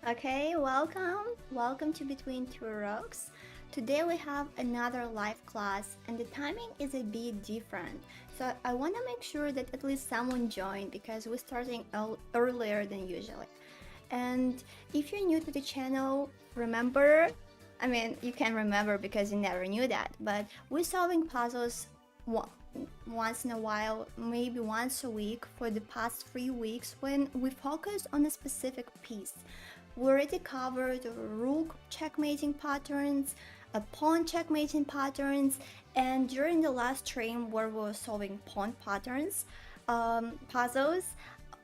Okay, welcome to Between Two Rocks. Today we have another live class and the timing is a bit different. So I want to make sure that at least someone joined because we're starting earlier than usually. And if you're new to the channel, remember, you can remember because you never knew that, but we're solving puzzles once in a while, maybe once a week for the past 3 weeks when we focus on a specific piece. We already covered rook checkmating patterns, pawn checkmating patterns, and during the last stream where we were solving pawn patterns, puzzles,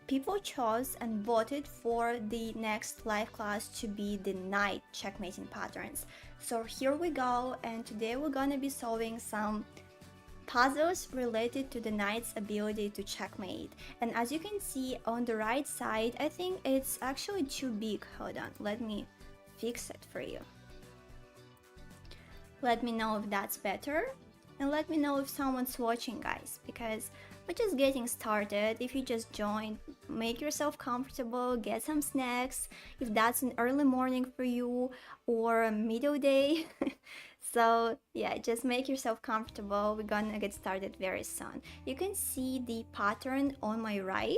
people chose and voted for the next live class to be the knight checkmating patterns. So here we go, and today we're gonna be solving some puzzles related to the knight's ability to checkmate. And as you can see on the right side, I think it's actually too big. Hold on, let me fix it for you. Let me know if that's better, and let me know if someone's watching, guys, because we're just getting started. If you just joined, make yourself comfortable, get some snacks if that's an early morning for you or a middle day. So yeah, just make yourself comfortable. We're gonna get started very soon. You can see the pattern on my right,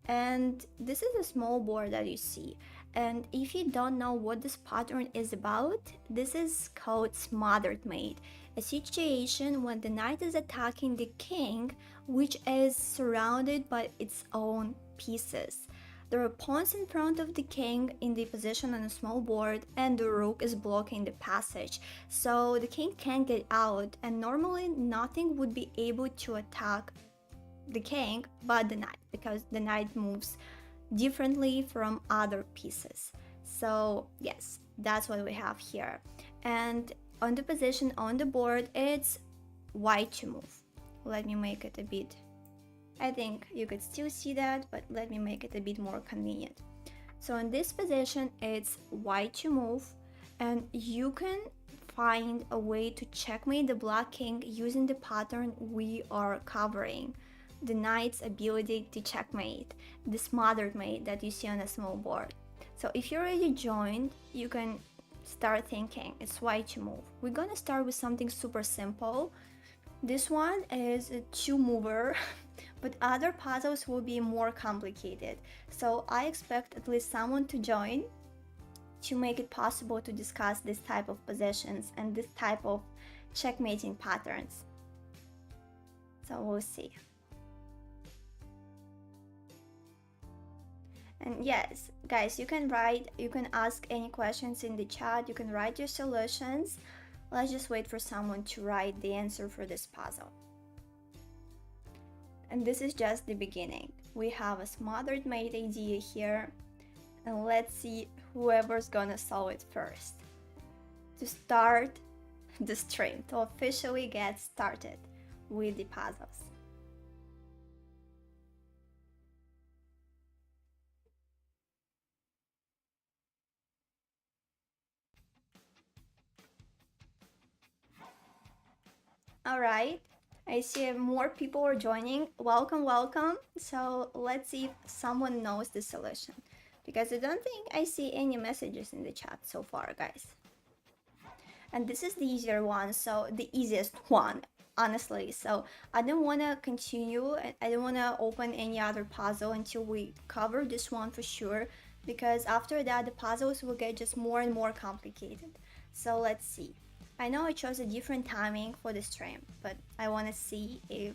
and this is a small board that you see. And if you don't know what this pattern is about, this is called Smothered mate, a situation when the knight is attacking the king, which is surrounded by its own pieces. There are pawns in front of the king in the position on a small board, and the rook is blocking the passage. So the king can't get out, and normally nothing would be able to attack the king but the knight, because the knight moves differently from other pieces. So yes, that's what we have here. And on the position on the board, it's white to move. Let me make it a bit, I think you could still see that, but let me make it a bit more convenient. So in this position, it's white to move, and you can find a way to checkmate the black king using the pattern we are covering. The knight's ability to checkmate, the smothered mate that you see on a small board. So if you already joined, you can start thinking it's white to move. We're gonna start with something super simple. This one is a two mover, but other puzzles will be more complicated. So I expect at least someone to join to make it possible to discuss this type of positions and this type of checkmating patterns. So we'll see. And yes, guys, you can ask any questions in the chat, you can write your solutions. Let's just wait for someone to write the answer for this puzzle. And this is just the beginning. We have a smothered mate idea here, and let's see whoever's gonna solve it first. To start the stream, to officially get started with the puzzles. All right, I see more people are joining. Welcome. So let's see if someone knows the solution, because I don't think I see any messages in the chat so far, guys. And this is the easier one, so the easiest one, honestly. So I don't want to continue, I don't want to open any other puzzle until we cover this one for sure, because after that the puzzles will get just more and more complicated. So let's see. I know I chose a different timing for the stream, but I want to see if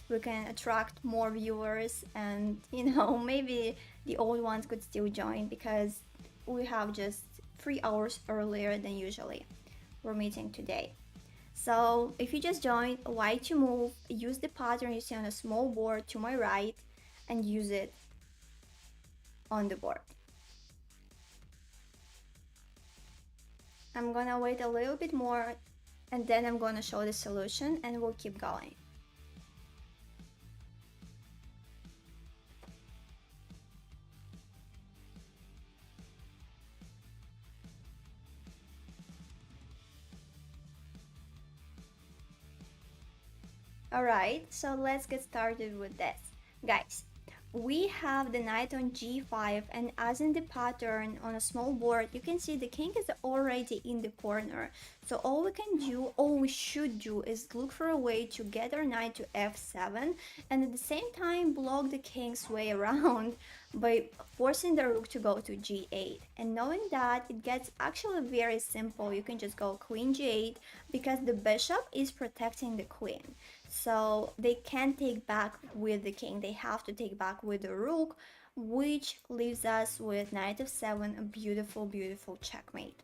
we can attract more viewers, and maybe the old ones could still join, because we have just 3 hours earlier than usually we're meeting today. So if you just joined, white to move, use the pattern you see on a small board to my right and use it on the board. I'm gonna wait a little bit more, and then I'm gonna show the solution, and we'll keep going. Alright, so let's get started with this. Guys, we have the knight on g5, and as in the pattern on a small board, you can see the king is already in the corner. So all we can do, all we should do, is look for a way to get our knight to f7, and at the same time block the king's way around by forcing the rook to go to g8. And knowing that, it gets actually very simple. You can just go queen g8 because the bishop is protecting the queen. So they can't take back with the king, they have to take back with the rook, which leaves us with knight f7, a beautiful, beautiful checkmate.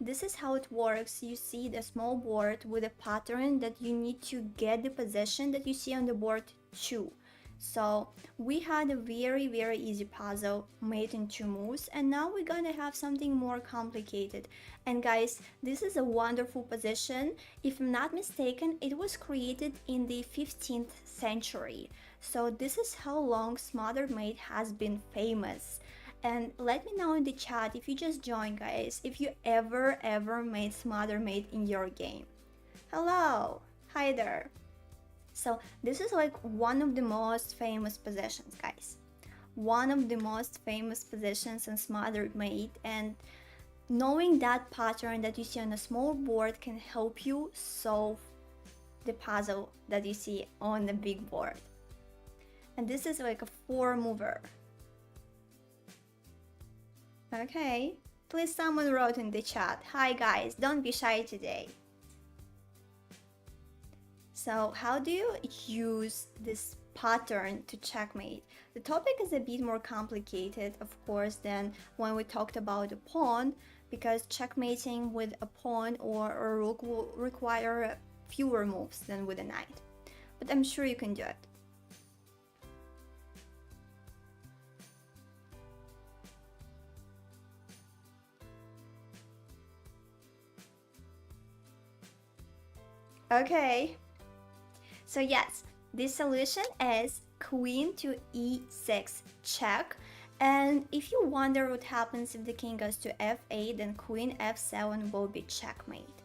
This is how it works. You see the small board with a pattern that you need to get the position that you see on the board too. So we had a very, very easy puzzle made in 2 moves, and now we're gonna have something more complicated. And guys, this is a wonderful position. If I'm not mistaken, it was created in the 15th century. So this is how long Smothered Mate has been famous. And let me know in the chat if you just joined, guys, if you ever made Smothered Mate in your game. Hello, hi there. So this is like one of the most famous positions, guys. One of the most famous positions in Smothered Mate, and knowing that pattern that you see on a small board can help you solve the puzzle that you see on the big board. And this is like a 4-mover. Okay, please someone wrote in the chat, hi guys, don't be shy today. So how do you use this pattern to checkmate? The topic is a bit more complicated, of course, than when we talked about a pawn, because checkmating with a pawn or a rook will require fewer moves than with a knight. But I'm sure you can do it. Okay. So yes, the solution is queen to e6 check. And if you wonder what happens if the king goes to f8, then queen f7 will be checkmate.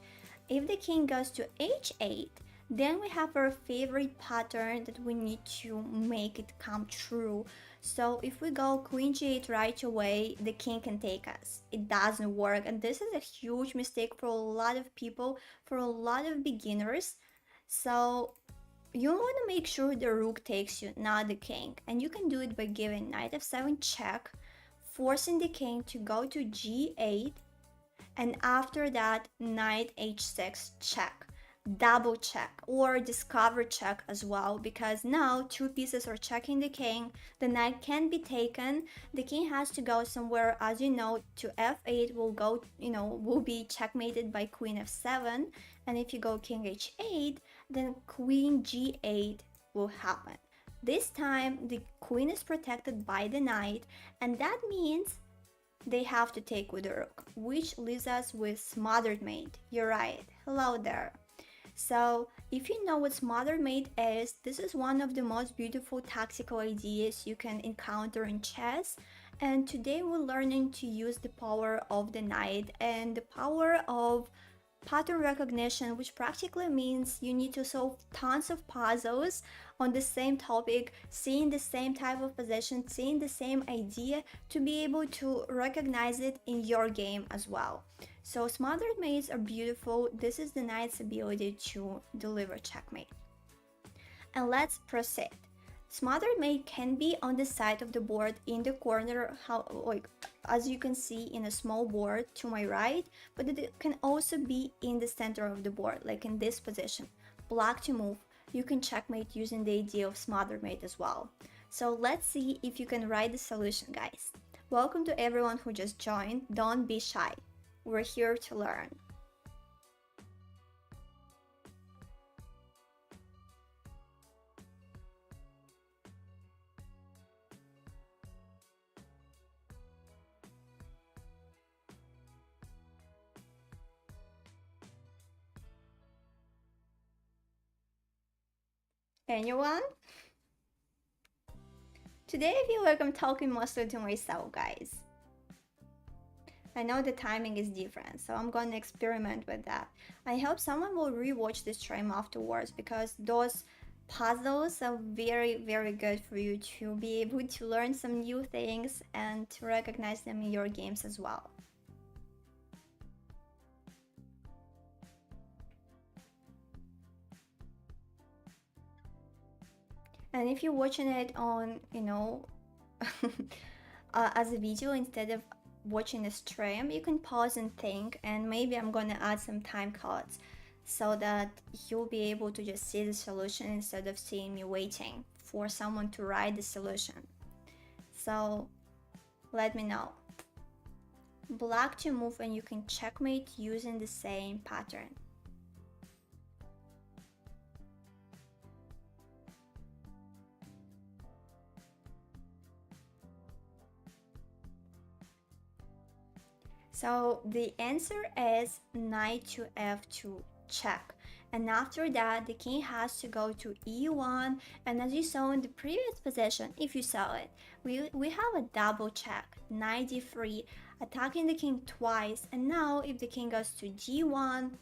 If the king goes to h8, then we have our favorite pattern that we need to make it come true. So if we go queen g8 right away, the king can take us. It doesn't work, and this is a huge mistake for a lot of people, for a lot of beginners. So you want to make sure the rook takes you, not the king. And you can do it by giving knight f7 check, forcing the king to go to g8, and after that knight h6 check. Double check or discover check as well, because now 2 pieces are checking the king, the knight can be taken, the king has to go somewhere, as you know, to f8 will go, will be checkmated by queen f7, and if you go king h8, then queen g8 will happen. This time the queen is protected by the knight, and that means they have to take with the rook, which leaves us with Smothered Mate. You're right, hello there. So if you know what Smothered Mate is, this is one of the most beautiful tactical ideas you can encounter in chess. And today we're learning to use the power of the knight and the power of pattern recognition, which practically means you need to solve tons of puzzles on the same topic, seeing the same type of position, seeing the same idea, to be able to recognize it in your game as well. So Smothered Mates are beautiful. This is the knight's ability to deliver checkmate. And let's proceed. Smothered Mate can be on the side of the board in the corner, as you can see in a small board to my right, but it can also be in the center of the board, like in this position. Black to move, you can checkmate using the idea of Smothered Mate as well. So let's see if you can write the solution, guys. Welcome to everyone who just joined. Don't be shy. We're here to learn. Anyone? Today I feel like I'm talking mostly to myself, guys. I know the timing is different, so I'm gonna experiment with that. I hope someone will rewatch this stream afterwards, because those puzzles are very good for you to be able to learn some new things and to recognize them in your games as well. And if you're watching it on, as a video instead of watching a stream, you can pause and think, and maybe I'm gonna add some time codes so that you'll be able to just see the solution instead of seeing me waiting for someone to write the solution. So let me know. Black to move, and you can checkmate using the same pattern. So the answer is knight to f2 check, and after that the king has to go to e1, and as you saw in the previous position, if you saw it, we have a double check, knight d3, attacking the king twice, and now if the king goes to g1,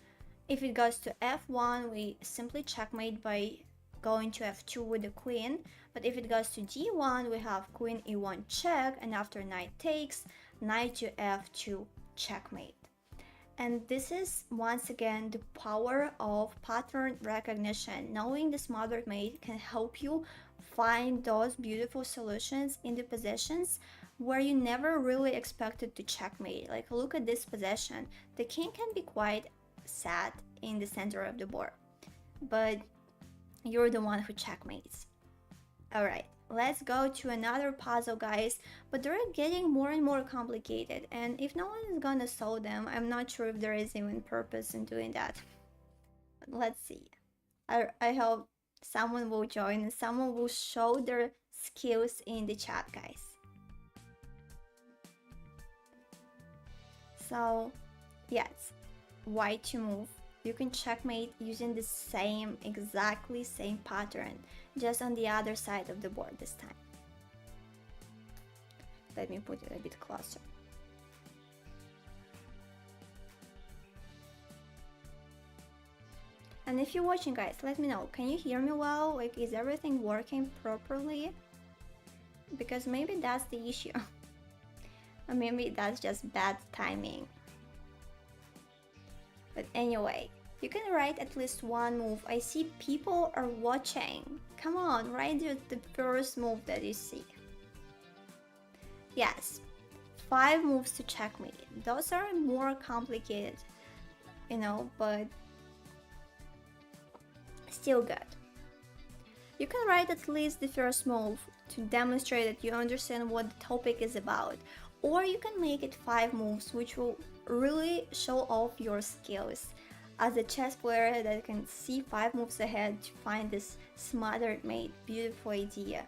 if it goes to f1, we simply checkmate by going to f2 with the queen, but if it goes to g1, we have queen e1 check, and after knight takes, knight to f2 checkmate. And this is once again the power of pattern recognition. Knowing the smothered mate can help you find those beautiful solutions in the positions where you never really expected to checkmate. Like, look at this position. The king can be quite sad in the center of the board, but you're the one who checkmates. Alright, let's go to another puzzle, guys, but they're getting more and more complicated, and if no one is gonna solve them, I'm not sure if there is even purpose in doing that. Let's see. I hope someone will join and someone will show their skills in the chat, guys. So yes, white to move. You can checkmate using the exactly same pattern, just on the other side of the board this time. Let me put it a bit closer. And if you're watching, guys, let me know. Can you hear me well? Like, is everything working properly? Because maybe that's the issue. Or maybe that's just bad timing. But anyway, you can write at least one move. I see people are watching. Come on, write the first move that you see. Yes, 5 moves to checkmate. Those are more complicated, but still good. You can write at least the first move to demonstrate that you understand what the topic is about. Or you can make it 5 moves, which will really show off your skills as a chess player that can see 5 moves ahead to find this smothered mate. Beautiful idea.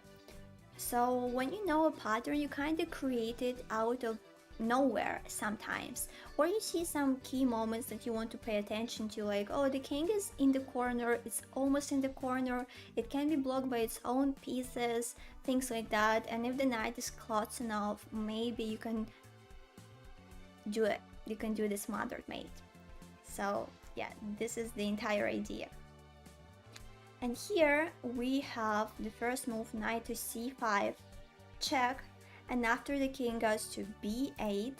So when you know a pattern, you kind of create it out of nowhere sometimes, or you see some key moments that you want to pay attention to, like, oh, the king is in the corner, it's almost in the corner, it can be blocked by its own pieces, things like that. And if the knight is close enough, maybe you can do it, you can do the smothered mate. So yeah, this is the entire idea. And here we have the first move, knight to c5 check, and after the king goes to b8,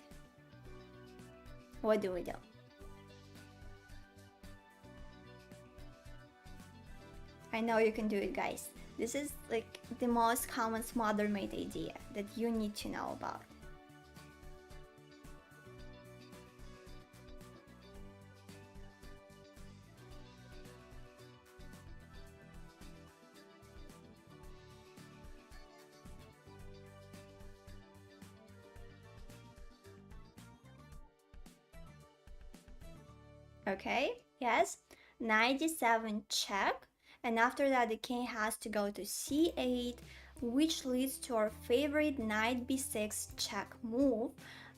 what do we do? I know you can do it, guys. This is like the most common smothered mate idea that you need to know about. Okay, yes, knight d7 check, and after that the king has to go to c8, which leads to our favorite knight b6 check move,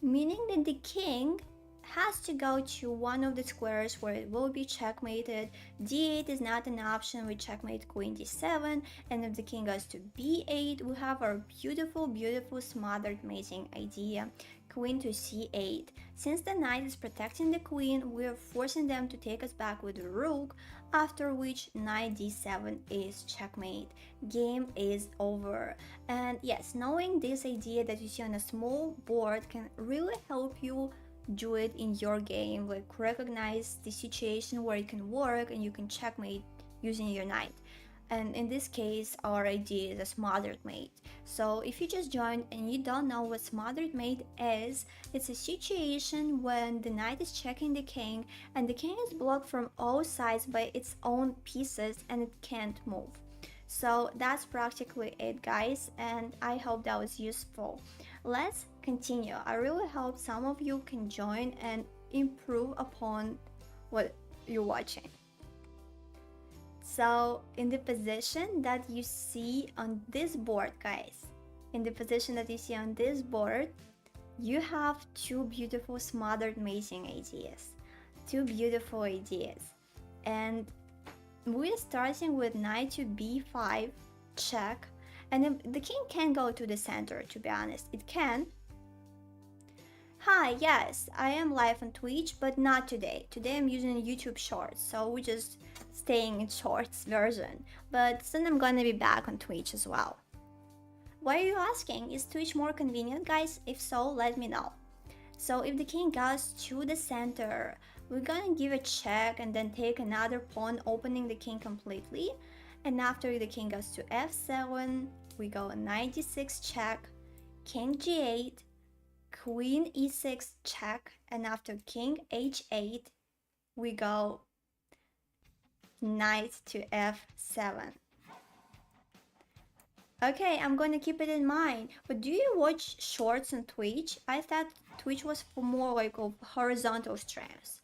meaning that the king has to go to one of the squares where it will be checkmated. d8 is not an option, we checkmate queen d7, and if the king goes to b8, we have our beautiful smothered mating idea. queen to c8. Since the knight is protecting the queen, we're forcing them to take us back with the rook, after which knight d7 is checkmate. Game is over. And yes, knowing this idea that you see on a small board can really help you do it in your game, like recognize the situation where it can work and you can checkmate using your knight. And in this case, our idea is a smothered mate. So if you just joined and you don't know what smothered mate is, it's a situation when the knight is checking the king and the king is blocked from all sides by its own pieces and it can't move. So that's practically it, guys, and I hope that was useful. Let's continue. I really hope some of you can join and improve upon what you're watching. So in the position that you see on this board, guys, in the position that you see on this board, you have two beautiful smothered mating ideas. Two beautiful ideas. And we're starting with knight to b5, check, and the king can go to the center, to be honest. It can. Hi, yes, I am live on Twitch, but not today. Today I'm using YouTube Shorts, so we're just staying in Shorts version. But soon I'm gonna be back on Twitch as well. Why are you asking? Is Twitch more convenient, guys? If so, let me know. So if the king goes to the center, we're gonna give a check and then take another pawn, opening the king completely. And after the king goes to f7, we go knight d6 check, king g8, queen e6 check, and after king h8, we go knight to f7. Okay, I'm gonna keep it in mind. But do you watch shorts on Twitch? I thought Twitch was for more like of horizontal streams.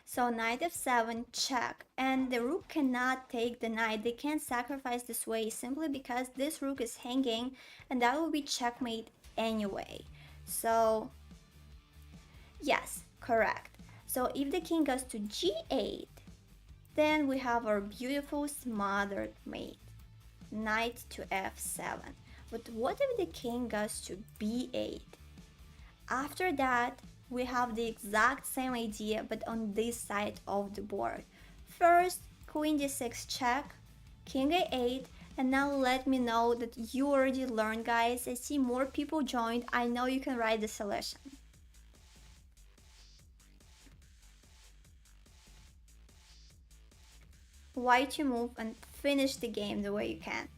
So knight f7 check, and the rook cannot take the knight. They can't sacrifice this way simply because this rook is hanging, and that will be checkmate anyway. So yes, correct. So if the king goes to g8, then we have our beautiful smothered mate, knight to f7. But what if the king goes to b8? After that, we have the exact same idea but on this side of the board. First, queen d6 check, king a8, and now let me know that you already learned, guys. I see more people joined. I know you can write the solution. Why to move and finish the game the way you can.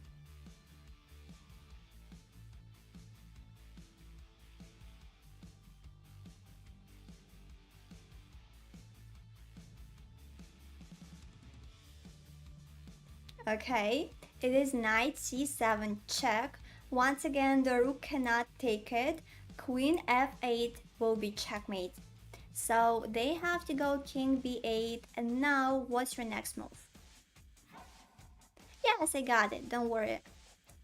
Okay, it is knight c7 check. Once again, the rook cannot take it. Queen f8 will be checkmate. So they have to go king b8, and now what's your next move? Yes, I got it, don't worry.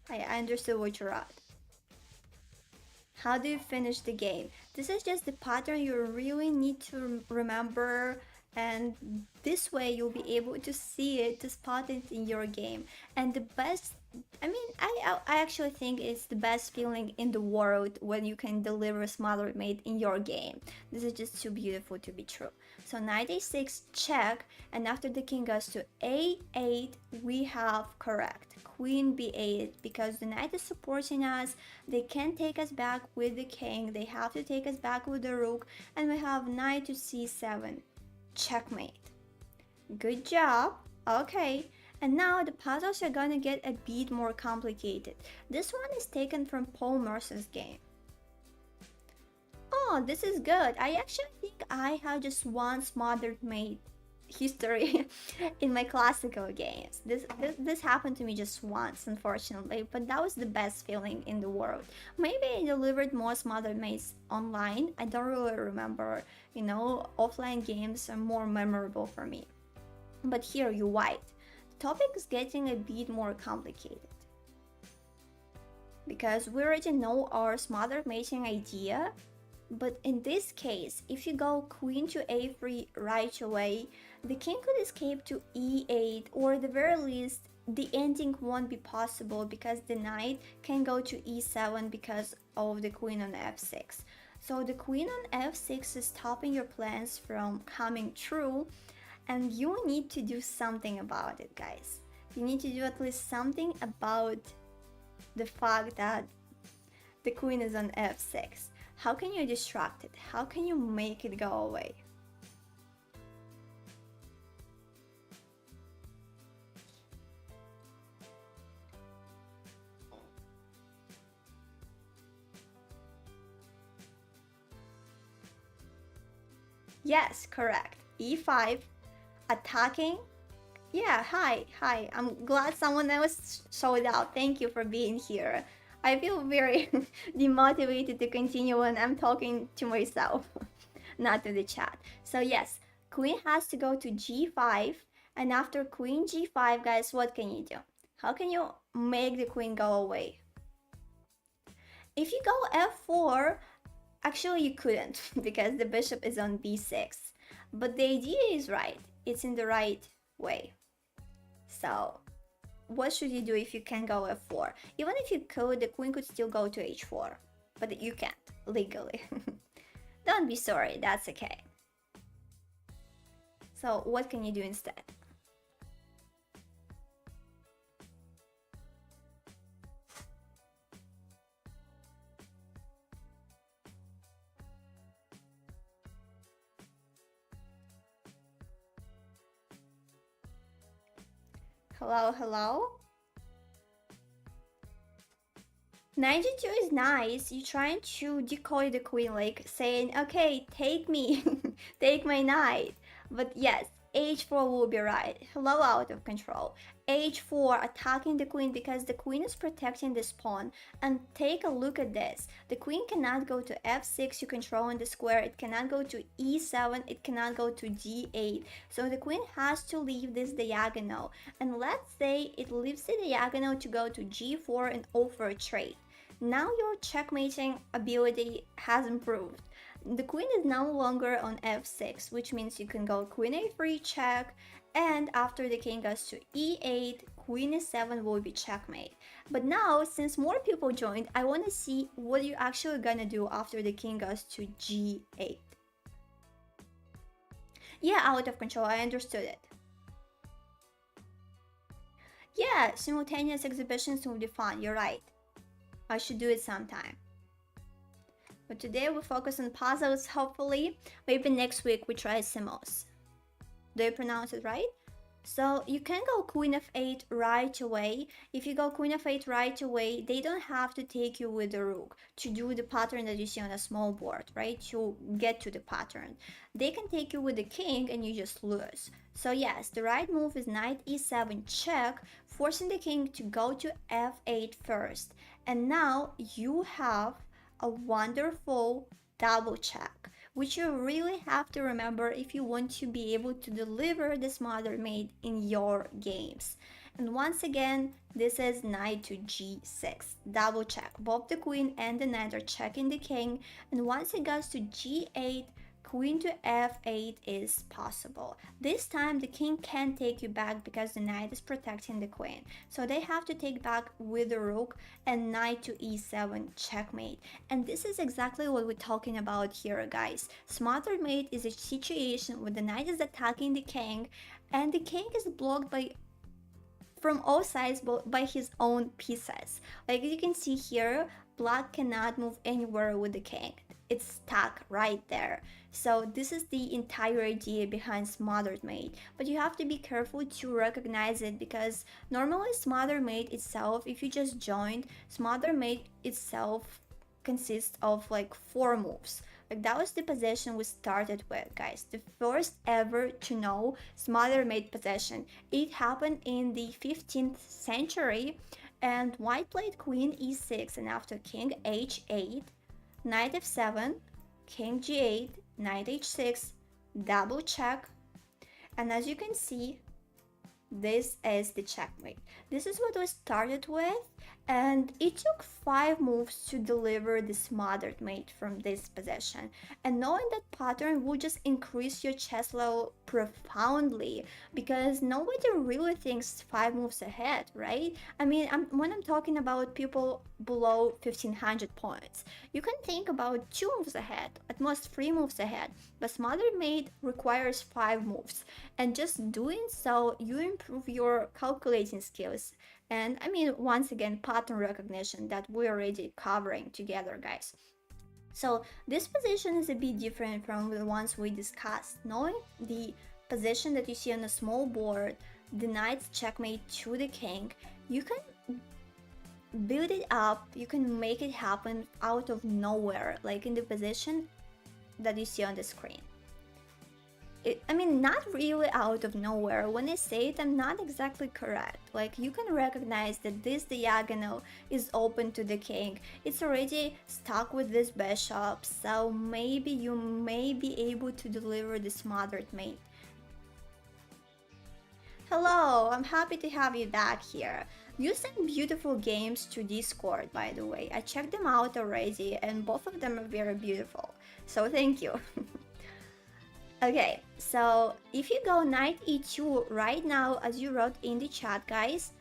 I understood what you're at. How do you finish the game? This is just the pattern you really need to remember, and this way you'll be able to see it, to spot it in your game. And the best, I actually think it's the best feeling in the world when you can deliver smothered mate in your game. This is just too beautiful to be true. So knight a6 check, and after the king goes to a8, we have correct queen b8, because the knight is supporting us. They can't take us back with the king, they have to take us back with the rook, and we have knight to c7, checkmate. Good job. Okay, and now the puzzles are gonna get a bit more complicated. This one is taken from Paul Mercer's game. Oh, this is good. I actually think I have just one smothered mate history in my classical games. This happened to me just once, unfortunately, but that was the best feeling in the world. Maybe I delivered more smothered mates online. I don't really remember. You know, offline games are more memorable for me. But here you're white. The topic is getting a bit more complicated, because we already know our smothered mating idea. But in this case, if you go queen to a3 right away, the king could escape to e8, or at the very least the ending won't be possible because the knight can go to e7 because of the queen on f6. So the queen on f6 is stopping your plans from coming true, and you need to do something about it, guys. You need to do at least something about the fact that the queen is on f6. How can you distract it? How can you make it go away? Yes, correct. e5, attacking. Yeah, hi. I'm glad someone else showed out. Thank you for being here. I feel very demotivated to continue when I'm talking to myself, not to the chat. So yes, queen has to go to g5, and after queen g5, guys, what can you do? How can you make the queen go away? If you go f4, actually you couldn't because the bishop is on b6. But the idea is right. It's in the right way. So what should you do if you can go f4? Even if you could, the queen could still go to h4, but you can't legally. Don't be sorry, that's okay. So what can you do instead? Hello? Knight g2 is nice. You're trying to decoy the queen, like saying, okay, take me, take my knight. But yes, h4 will be right. Hello, out of control. h4, attacking the queen because the queen is protecting this pawn. And take a look at this. The queen cannot go to f6, you controlling the square. It cannot go to e7, it cannot go to g8. So the queen has to leave this diagonal. And let's say it leaves the diagonal to go to g4 and offer a trade. Now your checkmating ability has improved. The queen is no longer on f6, which means you can go queen a3 check, and after the king goes to e8, queen e7 will be checkmate. But now, since more people joined, I want to see what you're actually gonna do after the king goes to g8. Yeah, out of control, I understood it. Yeah, simultaneous exhibitions will be fun, you're right. I should do it sometime. But today we focus on puzzles, hopefully. Maybe next week we try simmos. Do I pronounce it right? So you can go queen f8 right away. If you go queen f8 right away, they don't have to take you with the rook to do the pattern that you see on a small board, right? To get to the pattern. They can take you with the king and you just lose. So yes, the right move is knight e7 check, forcing the king to go to f8 first. And now you have a wonderful double check, which you really have to remember if you want to be able to deliver the Smothered mate in your games. And once again, this is knight to g6, double check. Both the queen and the knight are checking the king, and once it goes to g8, queen to f8 is possible. This time the king can't take you back because the knight is protecting the queen. So they have to take back with the rook and knight to e7 checkmate. And this is exactly what we're talking about here, guys. Smothered mate is a situation where the knight is attacking the king and the king is blocked by from all sides by his own pieces. Like you can see here, black cannot move anywhere with the king. It's stuck right there. So this is the entire idea behind Smothered Mate, but you have to be careful to recognize it because normally Smothered Mate itself, if you just joined, Smothered Mate itself consists of like 4 moves. Like that was the possession we started with, guys. The first ever to know Smothered Mate possession. It happened in the 15th century, and white played queen e6 and after king h8, knight f7, king g8, knight h6, double check, and as you can see, this is the checkmate. This is what we started with, And it took 5 moves to deliver the smothered mate from this position. And knowing that pattern will just increase your chess level profoundly, because nobody really thinks 5 moves ahead, right? I mean, when I'm talking about people below 1500 points, you can think about 2 moves ahead, at most 3 moves ahead. But smothered mate requires 5 moves, and just doing so, you improve your calculating skills. And I mean, once again, pattern recognition that we're already covering together, guys. So this position is a bit different from the ones we discussed. Knowing the position that you see on a small board, the knight's checkmate to the king, you can build it up, you can make it happen out of nowhere, like in the position that you see on the screen. I mean, not really out of nowhere. When I say it, I'm not exactly correct. Like, you can recognize that this diagonal is open to the king. It's already stuck with this bishop, so maybe you may be able to deliver the smothered mate. Hello, I'm happy to have you back here. You sent beautiful games to Discord, by the way. I checked them out already, and both of them are very beautiful. So thank you. Okay, so if you go knight e2 right now, as you wrote in the chat, guys,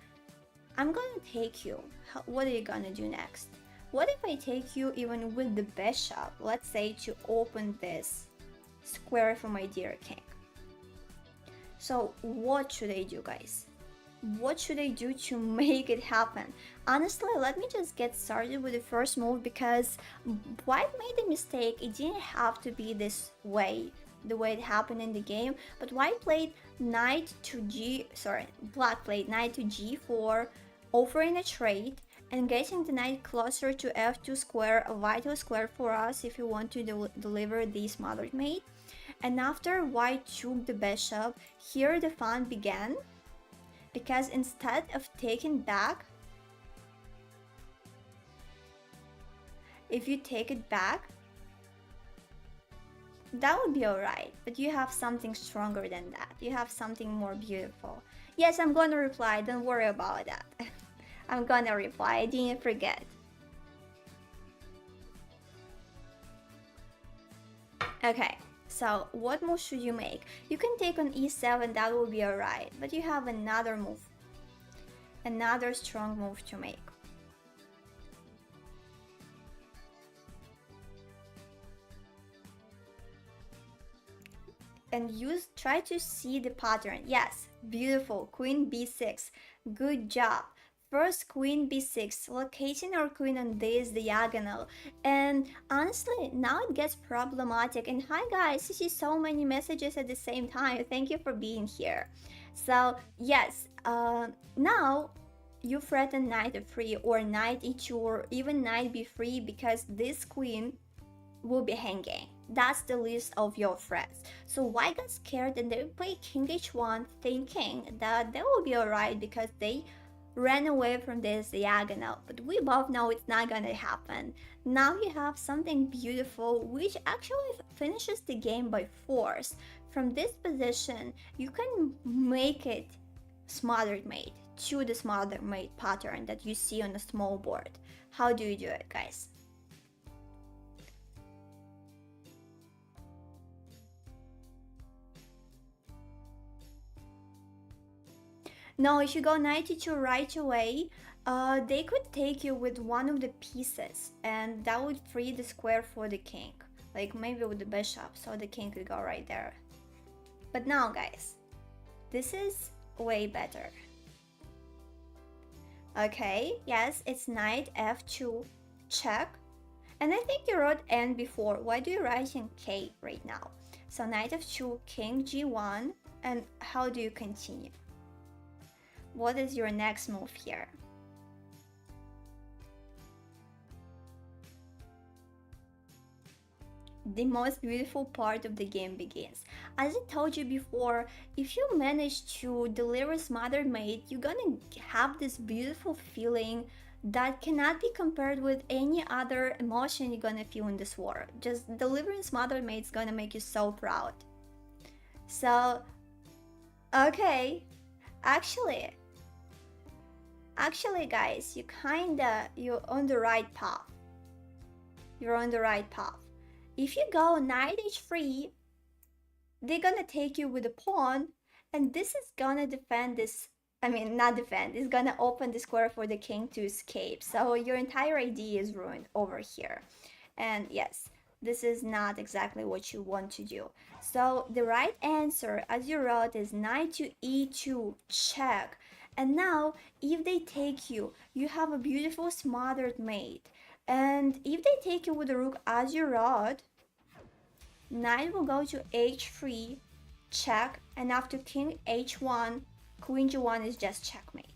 I'm gonna take you. What are you gonna do next? What if I take you even with the bishop, let's say, to open this square for my dear king? So what should I do, guys? What should I do to make it happen? Honestly, let me just get started with the first move, because White made a mistake. It didn't have to be this way, the way it happened in the game, but White played Black played knight to g4, offering a trade and getting the knight closer to f2 square, a vital square for us if you want to deliver the smothered mate. And after White took the bishop, here the fun began, because instead of taking back, if you take it back, that would be alright, but you have something stronger than that. You have something more beautiful. Yes, I'm gonna reply, don't worry about that. I'm gonna reply, I didn't forget. Okay, so what move should you make? You can take on e7, that will be alright, but you have another move. Another strong move to make. And try to see the pattern. Yes, beautiful. Queen b6. Good job. First, queen b6, locating our queen on this diagonal. And honestly, now it gets problematic. And hi guys, you see so many messages at the same time. Thank you for being here. So yes, now you threaten knight f3 or knight e2 or even knight b3, because this queen will be hanging. That's the list of your threats. So White got scared and they played king h1, thinking that they will be alright because they ran away from this diagonal. But we both know it's not gonna happen. Now you have something beautiful, which actually finishes the game by force. From this position, you can make it smothered mate to the smothered mate pattern that you see on a small board. How do you do it, guys? No, if you go knight e2 right away, they could take you with one of the pieces, and that would free the square for the king. Like maybe with the bishop, so the king could go right there. But now, guys, this is way better. Okay, yes, it's knight f2 check. And I think you wrote n before. Why do you write in k right now? So knight f2, king g1, and how do you continue? What is your next move here? The most beautiful part of the game begins. As I told you before, if you manage to deliver smothered mate, you're gonna have this beautiful feeling that cannot be compared with any other emotion you're gonna feel in this war. Just delivering smothered mate is gonna make you so proud. So, okay, actually, Actually, guys, you're on the right path. You're on the right path. If you go knight h3, they're gonna take you with a pawn, and this is gonna defend this. I mean, not defend, it's gonna open the square for the king to escape. So your entire idea is ruined over here. And yes, this is not exactly what you want to do. So the right answer, as you wrote, is knight to e2, check. And now, if they take you, you have a beautiful smothered mate. And if they take you with the rook as you wrote, knight will go to h3, check, and after king h1, queen g1 is just checkmate.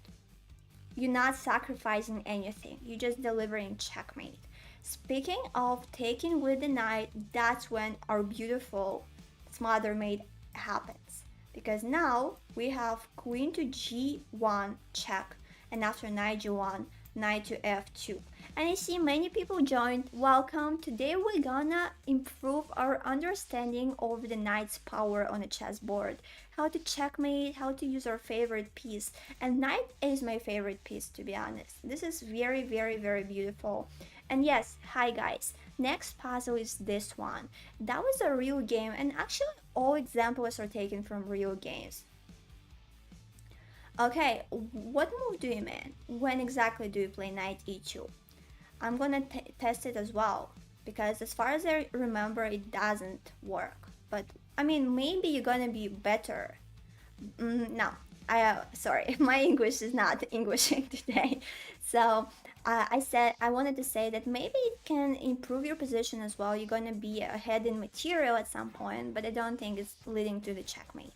You're not sacrificing anything, you're just delivering checkmate. Speaking of taking with the knight, that's when our beautiful smother mate happens. Because now we have queen to g1 check, and after knight g1, knight to f2. And I see many people joined. Welcome. Today we're gonna improve our understanding of the knight's power on a chessboard. How to checkmate, how to use our favorite piece. And knight is my favorite piece, to be honest. This is very, very, very beautiful. And yes, hi guys. Next puzzle is this one. That was a real game, and actually all examples are taken from real games. Okay, what move do you mean? When exactly do you play knight e2? I'm gonna test it as well, because as far as I remember, it doesn't work. But I mean, maybe you're gonna be better. No, sorry, my English is not Englishing today. So I wanted to say that maybe it can improve your position as well. You're gonna be ahead in material at some point, but I don't think it's leading to the checkmate.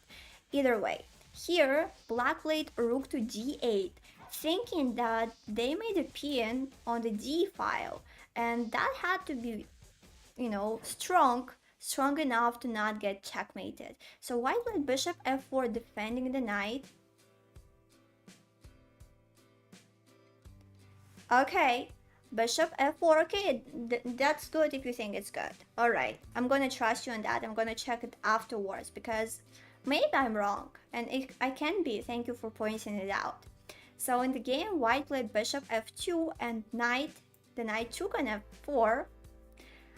Either way, here black played rook to d8, thinking that they made a pin on the d file, and that had to be, strong enough to not get checkmated. So white played bishop f4, defending the knight. Okay, bishop f4. Okay, that's good if you think it's good. All right, I'm gonna trust you on that. I'm gonna check it afterwards, because maybe I'm wrong, and I can be. Thank you for pointing it out. So in the game, white played bishop f2 and the knight took on f4.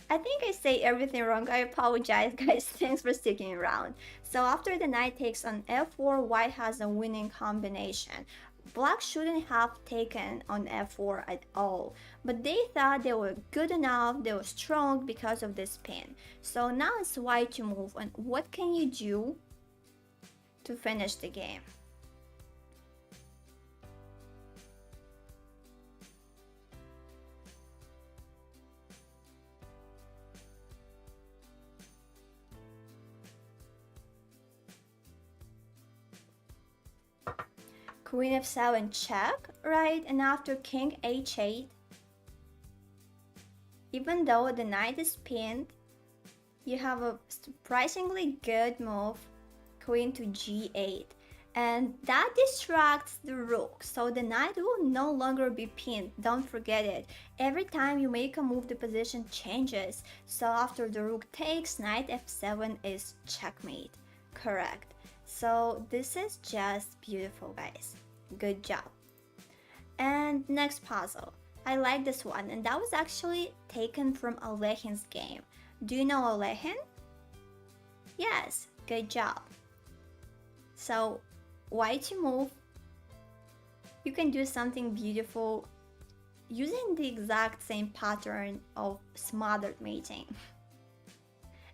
I think I say everything wrong. I apologize, guys. Thanks for sticking around. So after the knight takes on f4, white has a winning combination. Black shouldn't have taken on f4 at all, but they thought they were good enough, they were strong because of this pin. So now it's white to move, and what can you do to finish the game? Queen f7 check, right? And after king h8, even though the knight is pinned, you have a surprisingly good move, queen to g8. And that distracts the rook, so the knight will no longer be pinned. Don't forget it. Every time you make a move, the position changes. So after the rook takes, knight f7 is checkmate. Correct. So this is just beautiful, guys. Good job. And next puzzle. I like this one, and that was actually taken from Alehin's game. Do you know Alehin? Yes, good job. So, white to move. You can do something beautiful using the exact same pattern of smothered mating.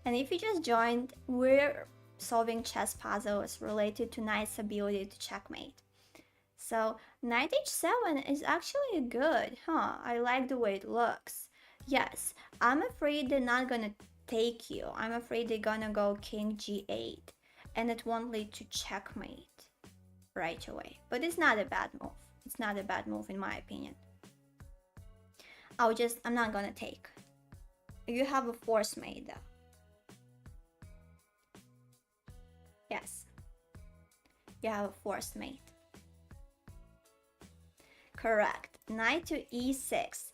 And if you just joined, we're solving chess puzzles related to knight's ability to checkmate. So knight h7 is actually good, huh? I like the way it looks. Yes, I'm afraid they're not gonna take you. I'm afraid they're gonna go king g8, and it won't lead to checkmate right away. But it's not a bad move. It's not a bad move in my opinion. I'm not gonna take. You have a force mate though. Yes, you have a forced mate. Correct. Knight to e6.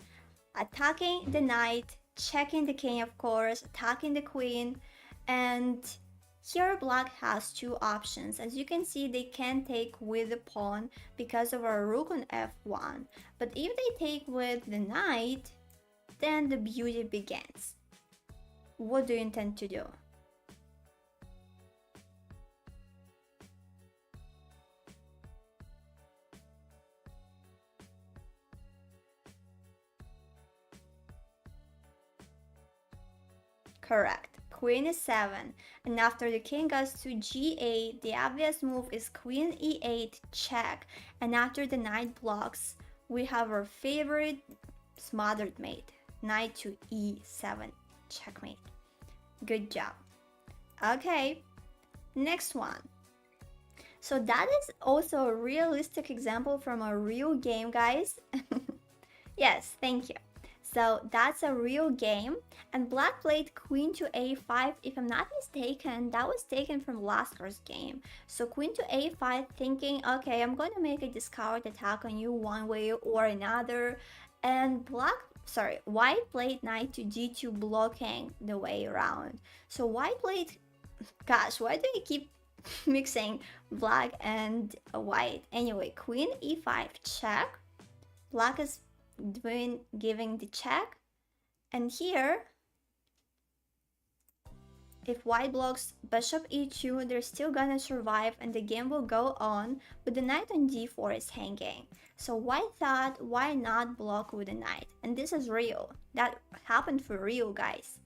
Attacking the knight, checking the king, of course, attacking the queen, and Here black has two options. As you can see, they can take with the pawn because of our rook on f1. But if they take with the knight, then the beauty begins. What do you intend to do? Correct. Queen is 7. And after the king goes to g8, the obvious move is queen e8 check. And after the knight blocks, we have our favorite smothered mate. Knight to e7 checkmate. Good job. Okay, next one. So that is also a realistic example from a real game, guys. Yes, thank you. So that's a real game, and black played queen to a5. If I'm not mistaken, that was taken from last year's game. So queen to a5, thinking, okay, I'm going to make a discard attack on you one way or another. And white played knight to g2, blocking the way around. So white played, gosh, why do you keep mixing black and white? Anyway, queen e5 check. Black is giving the check, and here if white blocks bishop e2, they're still gonna survive and the game will go on, but the knight on d4 is hanging. So white thought, why not block with a knight? And this is real. That happened for real, guys.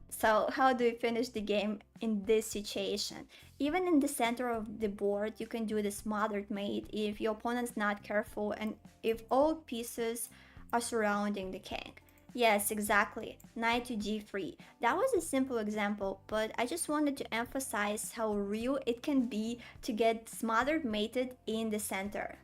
So how do we finish the game in this situation? Even in the center of the board, you can do the smothered mate if your opponent's not careful and if all pieces are surrounding the king. Yes, exactly. Knight to g3. That was a simple example, but I just wanted to emphasize how real it can be to get smothered mated in the center.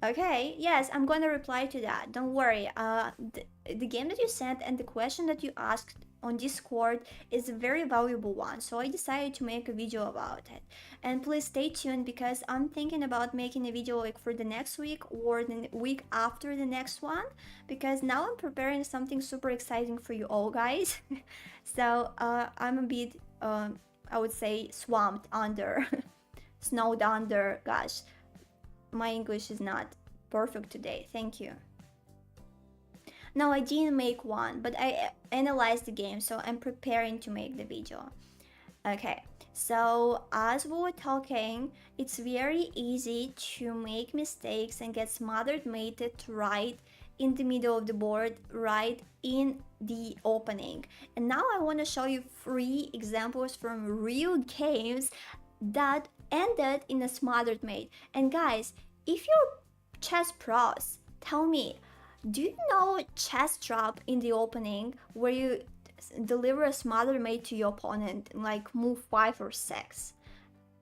Okay, yes, I'm gonna reply to that. Don't worry. The game that you sent and the question that you asked on Discord is a very valuable one, so I decided to make a video about it. And please stay tuned because I'm thinking about making a video like for the next week or the week after the next one, because now I'm preparing something super exciting for you all, guys. So I'm a bit, I would say, swamped under, snowed under. Gosh, my English is not perfect today. Thank you. No, I didn't make one, but I analyzed the game, so I'm preparing to make the video. Okay, so as we were talking, it's very easy to make mistakes and get smothered mated right in the middle of the board, right in the opening. And now I want to show you 3 examples from real games that ended in a smothered mate. And guys, if you're chess pros, tell me, do you know chess drop in the opening where you deliver a smothered mate to your opponent like move 5 or 6?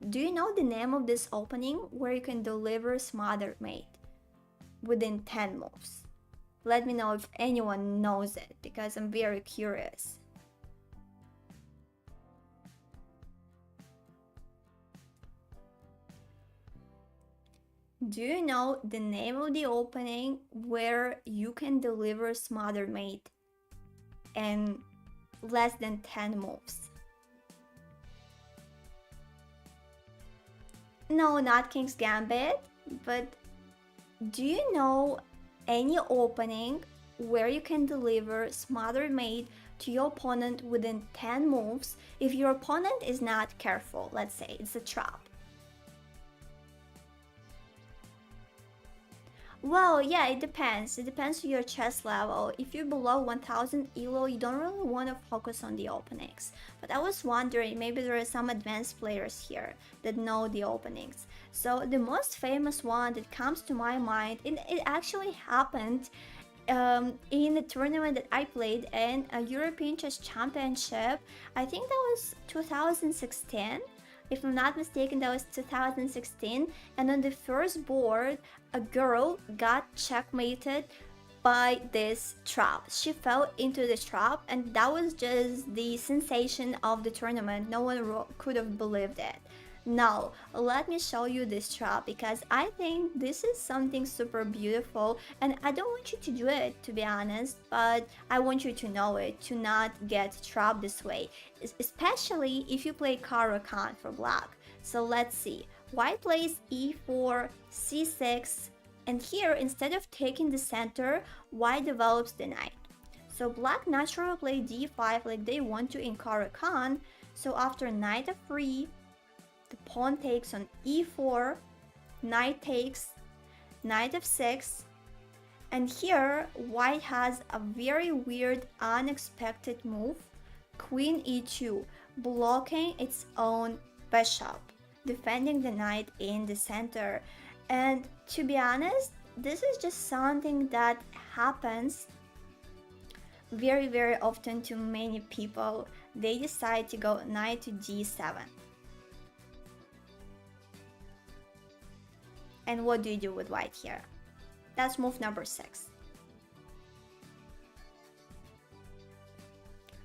Do you know the name of this opening where you can deliver smothered mate within 10 moves? Let me know if anyone knows it because I'm very curious. Do you know the name of the opening where you can deliver smothered mate in less than 10 moves? No, not King's Gambit, but do you know any opening where you can deliver smothered mate to your opponent within 10 moves if your opponent is not careful? Let's say it's a trap. Well, yeah, it depends. It depends on your chess level. If you're below 1000 elo, you don't really want to focus on the openings. But I was wondering, maybe there are some advanced players here that know the openings. So the most famous one that comes to my mind, it actually happened in the tournament that I played in a European Chess Championship. I think that was 2016. If I'm not mistaken, that was 2016, and on the first board, a girl got checkmated by this trap. She fell into the trap, and that was just the sensation of the tournament. No one could have believed it. Now, let me show you this trap because I think this is something super beautiful and I don't want you to do it to be honest, but I want you to know it, to not get trapped this way, especially if you play Caro-Kann for black. So let's see. White plays e4, c6, and here instead of taking the center, white develops the knight. So black naturally play d5 like they want to in Caro-Kann. So after knight f3, the pawn takes on e4, knight takes, knight f6, and here white has a very weird unexpected move, queen e2, blocking its own bishop, defending the knight in the center. And to be honest, this is just something that happens very often to many people. They decide to go knight to d7. And what do you do with white here? That's move number 6.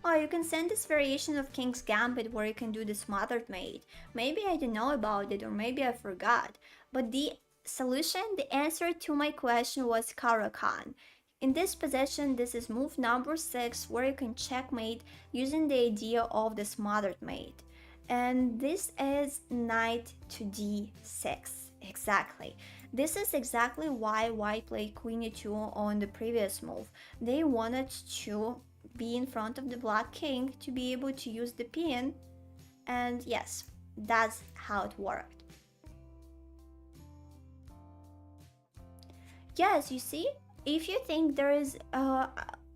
Oh, you can send this variation of King's Gambit where you can do the smothered mate. Maybe I didn't know about it or maybe I forgot. But the solution, the answer to my question was Caro-Kann. In this position, this is move number 6 where you can checkmate using the idea of the smothered mate. And this is knight to d6. Exactly. This is exactly why white played queen e2 on the previous move. They wanted to be in front of the black king to be able to use the pin, and yes, that's how it worked. Yes, you see, if you think there is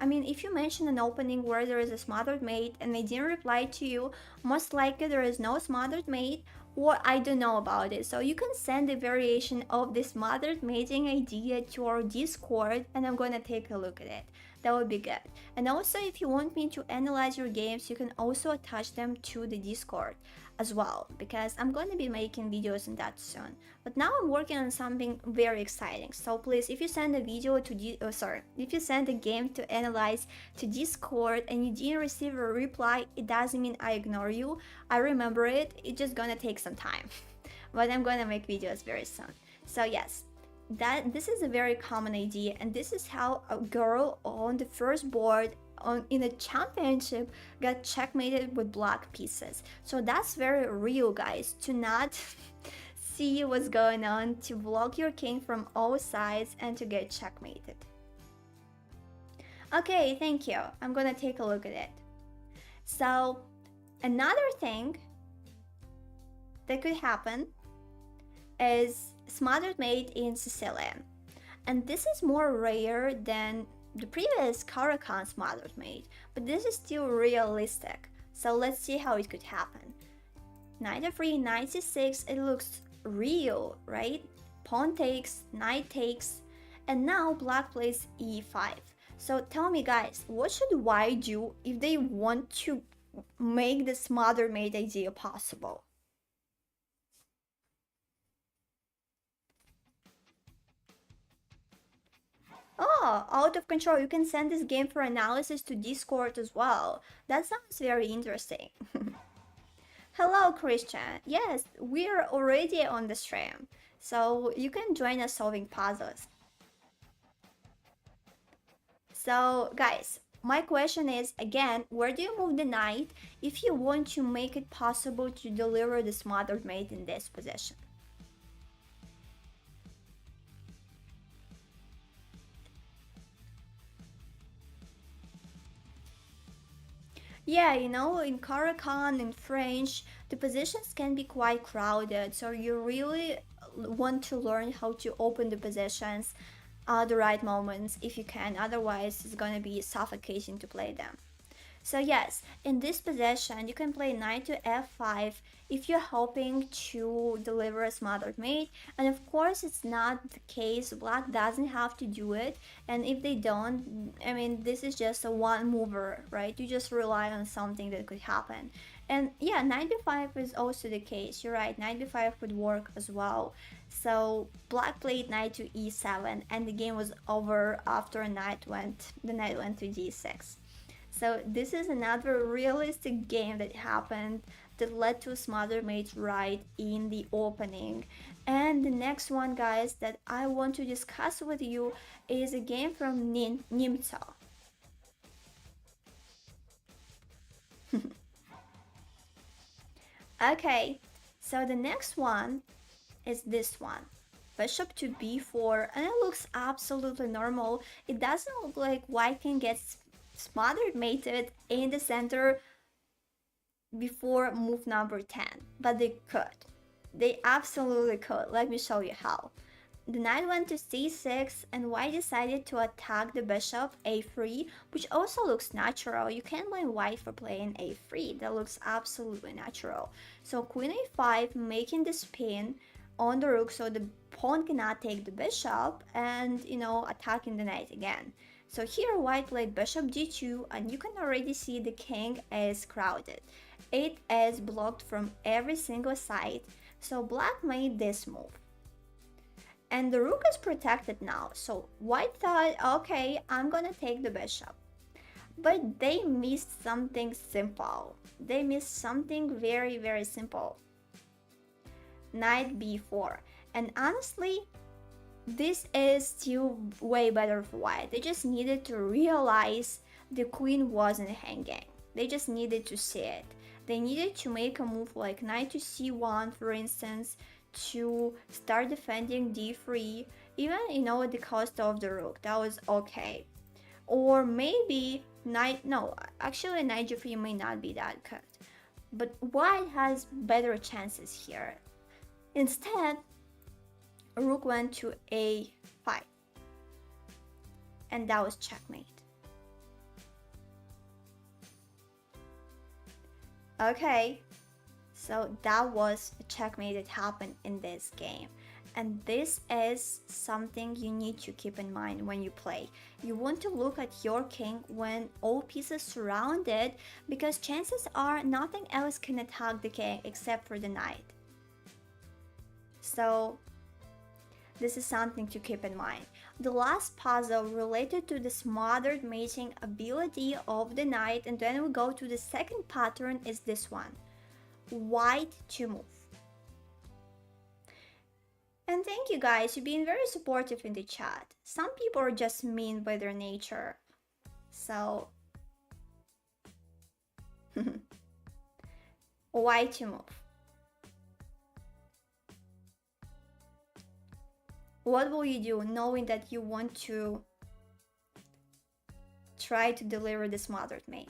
if you mention an opening where there is a smothered mate and they didn't reply to you, most likely there is no smothered mate, or I don't know about it. So you can send a variation of this smothered mating idea to our Discord and I'm gonna take a look at it. That would be good. And also, if you want me to analyze your games, you can also attach them to the Discord as well, because I'm going to be making videos on that soon. But now I'm working on something very exciting. So please, if you send a video to if you send a game to analyze to Discord and you didn't receive a reply, it doesn't mean I ignore you. I remember it. It's just gonna take some time, but I'm gonna make videos very soon. So yes, this is a very common idea, and this is how a girl on the first board in a championship got checkmated with black pieces. So that's very real, guys, to not see what's going on, to block your king from all sides and to get checkmated. Okay, thank you. I'm gonna take a look at it. So another thing that could happen is smothered mate in Sicilian, and this is more rare than the previous Caro-Kann smothered mate, but this is still realistic. So let's see how it could happen. Knight f3, knight c6, it looks real, right? Pawn takes, knight takes, and now black plays e5. So tell me, guys, what should white do if they want to make the smothered mate idea possible? Oh, out of control. You can send this game for analysis to Discord as well. That sounds very interesting. Hello, Christian. Yes, we're already on the stream, so you can join us solving puzzles. So, guys, my question is, again, where do you move the knight if you want to make it possible to deliver the smothered mate in this position? Yeah, you know, in Caro-Kann and French, the positions can be quite crowded, so you really want to learn how to open the positions at the right moments if you can, otherwise it's gonna be suffocating to play them. So yes, in this position, you can play knight to f5 if you're hoping to deliver a smothered mate. And of course, it's not the case. Black doesn't have to do it. And if they don't, I mean, this is just a one mover, right? You just rely on something that could happen. And yeah, knight b5 is also the case. You're right, knight b5 would work as well. So black played knight to e7 and the game was over after the knight went to d6. So this is another realistic game that happened that led to smothered mates right in the opening. And the next one, guys, that I want to discuss with you is a game from Nimca. Okay, so the next one is this one. Bishop to b4, and it looks absolutely normal. It doesn't look like white can get smothered mated in the center before move number 10, but they could. They absolutely could. Let me show you how. The knight went to c6 and white decided to attack the bishop a3, which also looks natural. You can't blame white for playing a3. That looks absolutely natural. So queen a5 making the spin on the rook so the pawn cannot take the bishop and, you know, attacking the knight again. So here white played bishop d2 and you can already see the king is crowded. It is blocked from every single side. So black made this move. And the rook is protected now, so white thought, okay, I'm gonna take the bishop. But they missed something simple. They missed something very, very simple. Knight b4. And honestly, this is still way better for white. They just needed to realize the queen wasn't hanging. They just needed to see it. They needed to make a move like knight to c1, for instance, to start defending d3, even, you know, at the cost of the rook. That was okay. Or maybe knight, no, actually knight g3 may not be that good, but white has better chances here. Instead, rook went to a5, and that was checkmate. Okay, so that was a checkmate that happened in this game. And this is something you need to keep in mind when you play. You want to look at your king when all pieces surround it, because chances are nothing else can attack the king except for the knight. So this is something to keep in mind. The last puzzle related to the smothered mating ability of the knight, and then we go to the second pattern, is this one. White to move. And thank you guys, you've been very supportive in the chat. Some people are just mean by their nature. So white to move. What will you do knowing that you want to try to deliver the smothered mate?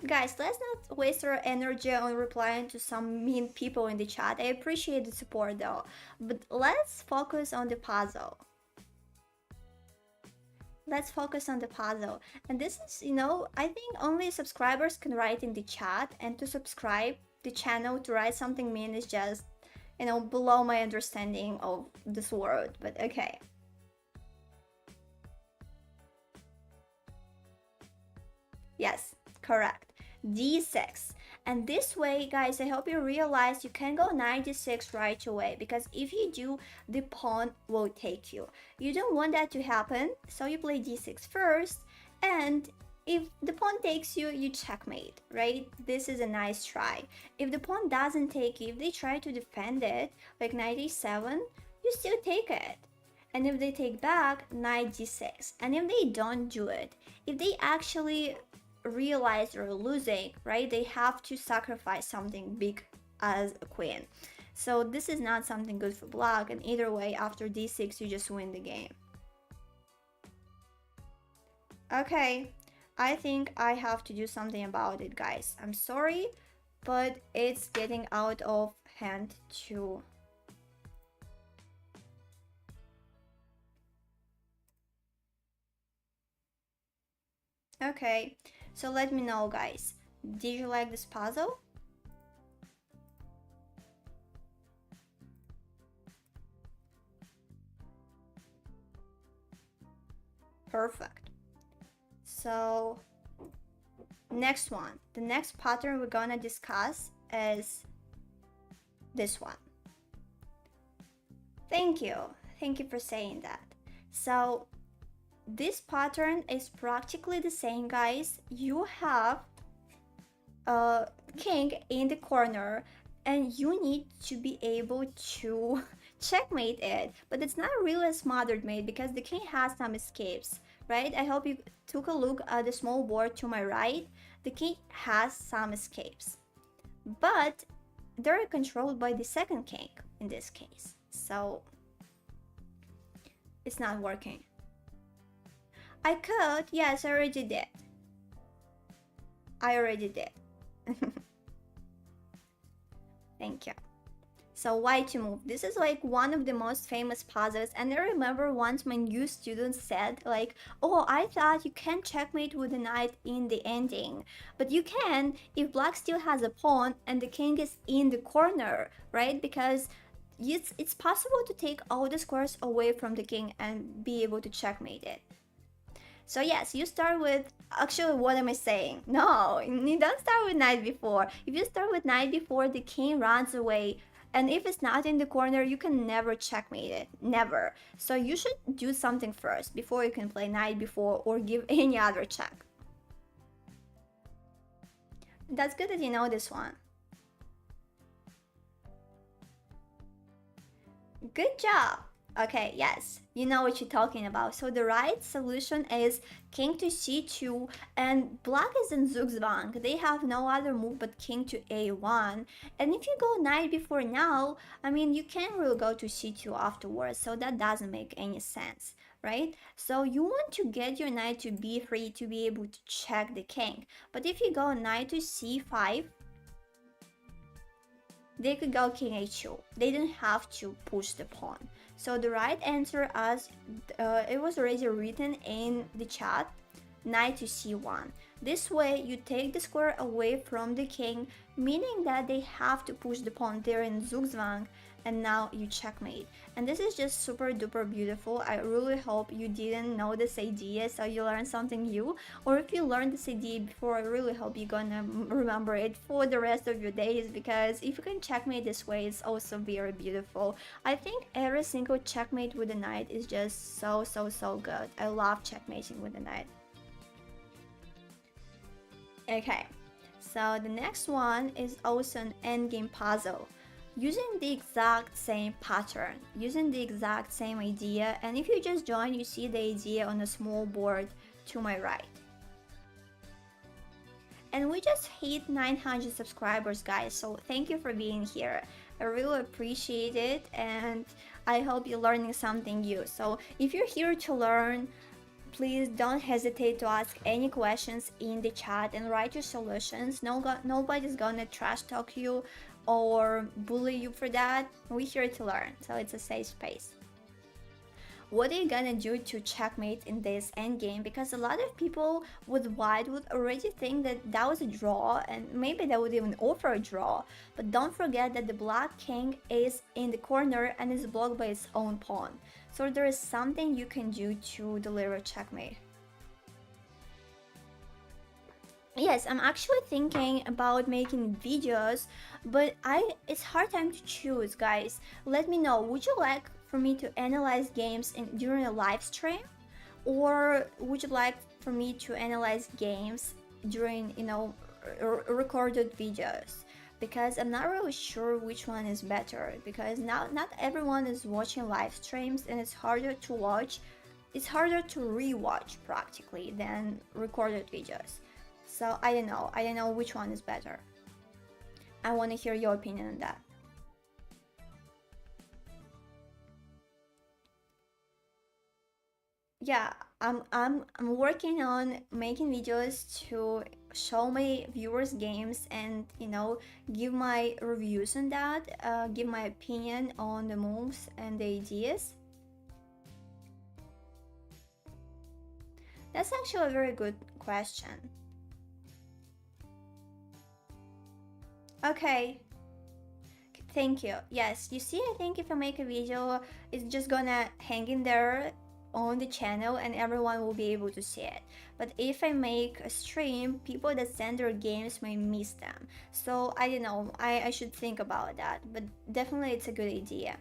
Guys, let's not waste our energy on replying to some mean people in the chat. I appreciate the support though, but let's focus on the puzzle. Let's focus on the puzzle. And this is, you know, I think only subscribers can write in the chat, and to subscribe the channel to write something mean is just, you know, below my understanding of this world, but okay. Yes, correct. d6. And this way, guys, I hope you realize you can go knight d6 right away, because if you do, the pawn will take you. You don't want that to happen, so you play d6 first, and if the pawn takes you, you checkmate, right? This is a nice try. If the pawn doesn't take you, if they try to defend it, like knight e7, you still take it. And if they take back, knight d6. And if they don't do it, if they actually realize they're losing, right, they have to sacrifice something big as a queen. So this is not something good for black, and either way, after d6 you just win the game. Okay, I think I have to do something about it, guys. I'm sorry, but it's getting out of hand too. Okay, so let me know, guys. Did you like this puzzle? Perfect. So next one. The next pattern we're gonna discuss is this one. Thank you. Thank you for saying that. So this pattern is practically the same, guys. You have a king in the corner and you need to be able to checkmate it, but it's not really a smothered mate because the king has some escapes, right? I hope you took a look at the small board to my right. The king has some escapes, but they're controlled by the second king in this case, so it's not working. I could, yes, I already did. Thank you. So why to move? This is like one of the most famous puzzles, and I remember once my new student said like, oh, I thought you can't checkmate with the knight in the ending, but you can if black still has a pawn and the king is in the corner, right? Because it's possible to take all the squares away from the king and be able to checkmate it. So yes, you start with, actually what am I saying? No, you don't start with knight before. If you start with knight before, the king runs away. And if it's not in the corner, you can never checkmate it, never. So you should do something first before you can play knight before or give any other check. That's good that you know this one. Good job. Okay, yes, you know what you're talking about. So the right solution is king to c2, and black is in zugzwang. They have no other move but king to a1. And if you go knight before now, I mean, you can't really go to c2 afterwards, so that doesn't make any sense, right? So you want to get your knight to b3 to be able to check the king. But if you go knight to c5, they could go king h2. They don't have to push the pawn. So the right answer, as it was already written in the chat, knight to c1. This way you take the square away from the king, meaning that they have to push the pawn. They're in zugzwang, and now you checkmate. And this is just super duper beautiful. I really hope you didn't know this idea, so you learned something new, or if you learned this idea before, I really hope you're gonna remember it for the rest of your days, because if you can checkmate this way, it's also very beautiful. I think every single checkmate with the knight is just so good. I love checkmating with the knight. Okay, so the next one is also an endgame puzzle, using the exact same pattern, using the exact same idea. And if you just join, you see the idea on a small board to my right. And we just hit 900 subscribers, guys, so thank you for being here. I really appreciate it, and I hope you're learning something new. So if you're here to learn, please don't hesitate to ask any questions in the chat and write your solutions. Nobody's gonna trash talk you or bully you for that. We're here to learn, so it's a safe space. What are you gonna do to checkmate in this endgame? Because a lot of people with white would already think that that was a draw, and maybe they would even offer a draw. But don't forget that the black king is in the corner and is blocked by its own pawn. So there is something you can do to deliver checkmate. Yes, I'm actually thinking about making videos, but it's hard time to choose, guys. Let me know, would you like for me to analyze games during a live stream, or would you like for me to analyze games during, you know, recorded videos? Because I'm not really sure which one is better, because not everyone is watching live streams, and it's harder to watch, it's harder to rewatch practically than recorded videos. So I don't know which one is better. I want to hear your opinion on that. Yeah, I'm working on making videos to show my viewers games and, you know, give my reviews on that, give my opinion on the moves and the ideas. That's actually a very good question. Okay, thank you. Yes, you see, I think if I make a video, it's just gonna hang in there on the channel and everyone will be able to see it. But if I make a stream, people that send their games may miss them. So I don't know, I should think about that, but definitely it's a good idea.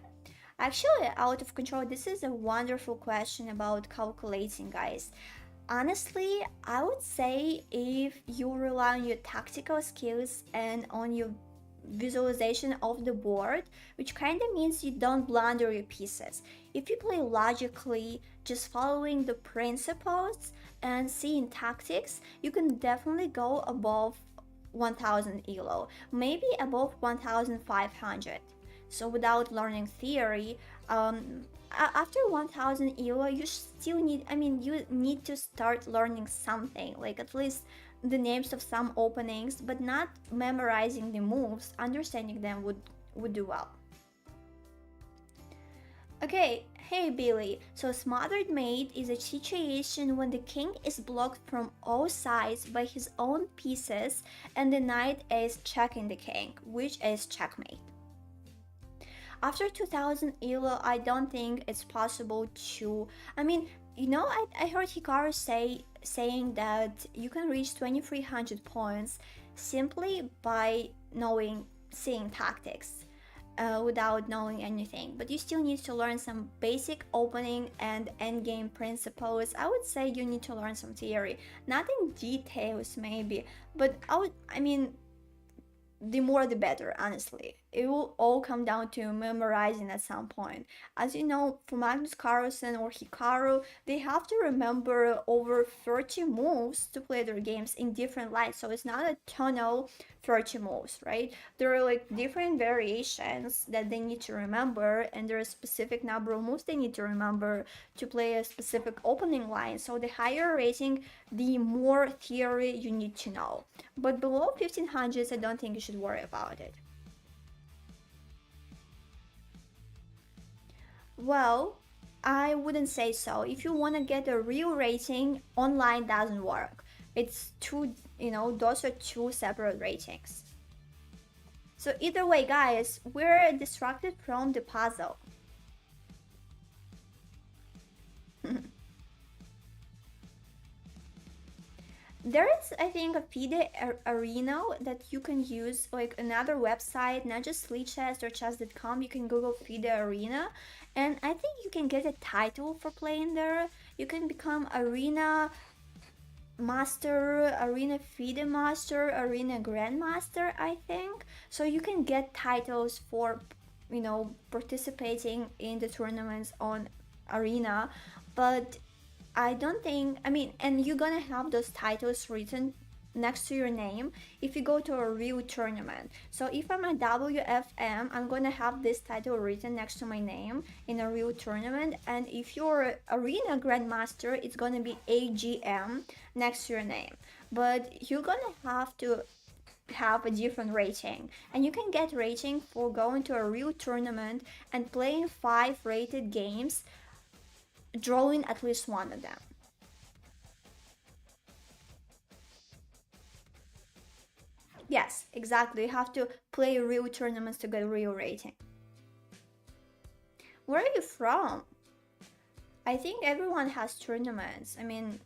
Actually, out of control, this is a wonderful question about calculating, guys. Honestly, I would say if you rely on your tactical skills and on your visualization of the board, which kind of means you don't blunder your pieces. If you play logically, just following the principles and seeing tactics, you can definitely go above 1000 elo, maybe above 1500. So without learning theory, after 1000 elo, you still need, I mean, you need to start learning something, like at least the names of some openings, but not memorizing the moves. Understanding them would do well. Okay, hey Billy. So smothered mate is a situation when the king is blocked from all sides by his own pieces and the knight is checking the king, which is checkmate. After 2000 elo, I don't think it's possible to, I mean, I heard Hikaru saying that you can reach 2300 points simply by seeing tactics, without knowing anything. But you still need to learn some basic opening and endgame principles. I would say you need to learn some theory, not in details maybe, but I mean, the more the better, honestly. It will all come down to memorizing at some point. As you know, for Magnus Carlsen or Hikaru, they have to remember over 30 moves to play their games in different lights. So it's not a tunnel 30 moves, right? There are like different variations that they need to remember, and there are a specific number of moves they need to remember to play a specific opening line. So the higher rating, the more theory you need to know. But below 1500s, I don't think you should worry about it. Well, I wouldn't say so. If you want to get a real rating, online doesn't work. It's two, those are two separate ratings. So either way, guys, we're distracted from the puzzle. There is, I think, a FIDE arena that you can use, like another website, not just lichess or chess.com. You can Google FIDE arena, and I think you can get a title for playing there. You can become arena master, arena FIDE master, arena grandmaster, I think. So you can get titles for, participating in the tournaments on arena, but I don't think, I mean, and you're gonna have those titles written next to your name if you go to a real tournament. So if I'm a WFM, I'm gonna have this title written next to my name in a real tournament. And if you're arena grandmaster, it's gonna be AGM next to your name. But you're gonna have to have a different rating, and you can get rating for going to a real tournament and playing 5 rated games, drawing at least one of them. Yes, exactly. You have to play real tournaments to get a real rating. Where are you from? I think everyone has tournaments. I mean,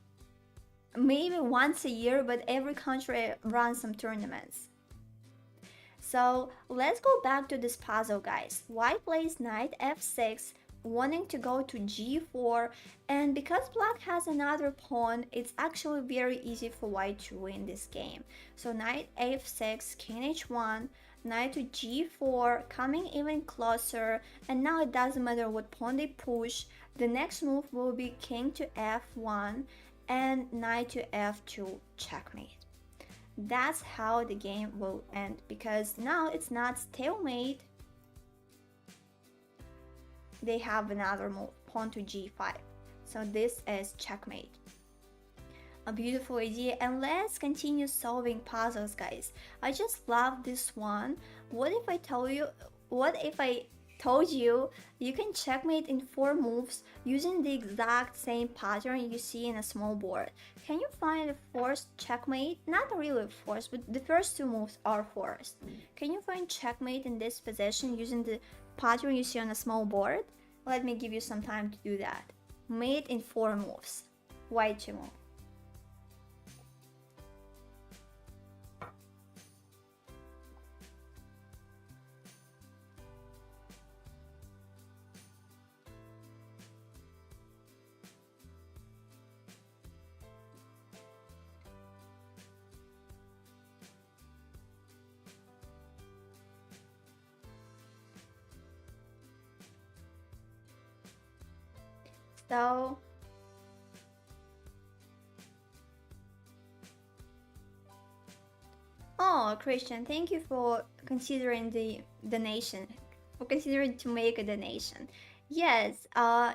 maybe once a year, but every country runs some tournaments. So let's go back to this puzzle, guys. White plays knight f6, wanting to go to g4, and because black has another pawn, it's actually very easy for white to win this game. So knight f6, king h1, knight to g4, coming even closer, and now it doesn't matter what pawn they push. The next move will be king to f1 and knight to f2, checkmate. That's how the game will end, because now it's not stalemate. They have another move, pawn to g5. So this is checkmate. A beautiful idea, and let's continue solving puzzles, guys. I just love this one. What if I told you you can checkmate in 4 moves using the exact same pattern you see in a small board? Can you find a forced checkmate? Not really forced, but the first 2 moves are forced. Can you find checkmate in this position using the pattern you see on a small board? Let me give you some time to do that. Mate in 4 moves. White to move. So oh, Christian, thank you for considering the donation, for considering to make a donation. Yes, I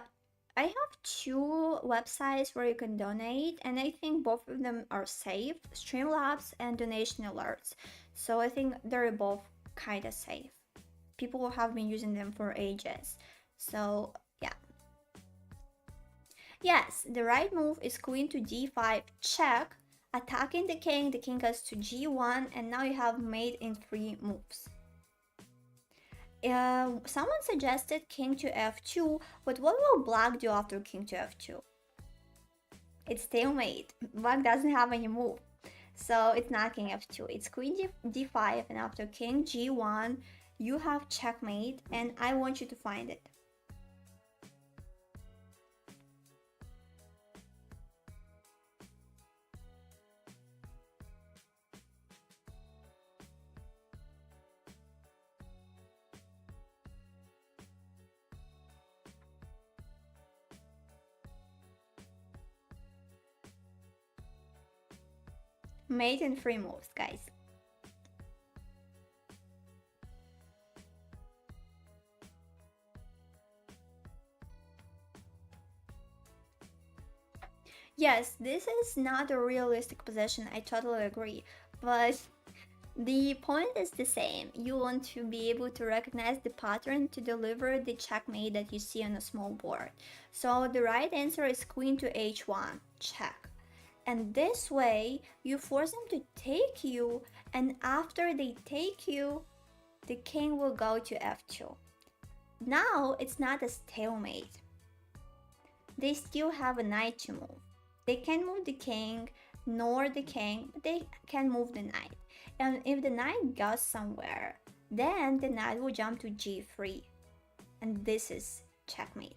have two websites where you can donate, and I think both of them are safe, Streamlabs and Donation Alerts. So I think they're both kind of safe. People have been using them for ages. So yeah. Yes, the right move is queen to d5 check, attacking the king goes to g1, and now you have mate in 3 moves. Someone suggested king to f2, but what will black do after king to f2? It's stalemate. Black doesn't have any move. So it's not king f2, it's queen d5, and after king g1, you have checkmate, and I want you to find it. Mate in 3 moves, guys. Yes, this is not a realistic position, I totally agree, but the point is the same. You want to be able to recognize the pattern to deliver the checkmate that you see on a small board. So the right answer is queen to h1, check. And this way, you force them to take you, and after they take you, the king will go to f2. Now, it's not a stalemate. They still have a knight to move. They can't move the king, nor the king, but they can move the knight. And if the knight goes somewhere, then the knight will jump to g3. And this is checkmate.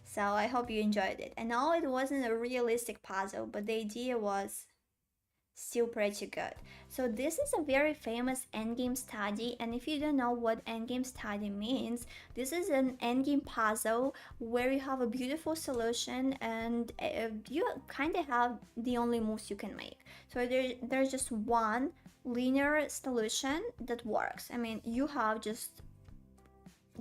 So I hope you enjoyed it. I know it wasn't a realistic puzzle, but the idea was still pretty good. So this is a very famous endgame study, and if you don't know what endgame study means, this is an endgame puzzle where you have a beautiful solution and you kind of have the only moves you can make. So there's just one linear solution that works. I mean, you have just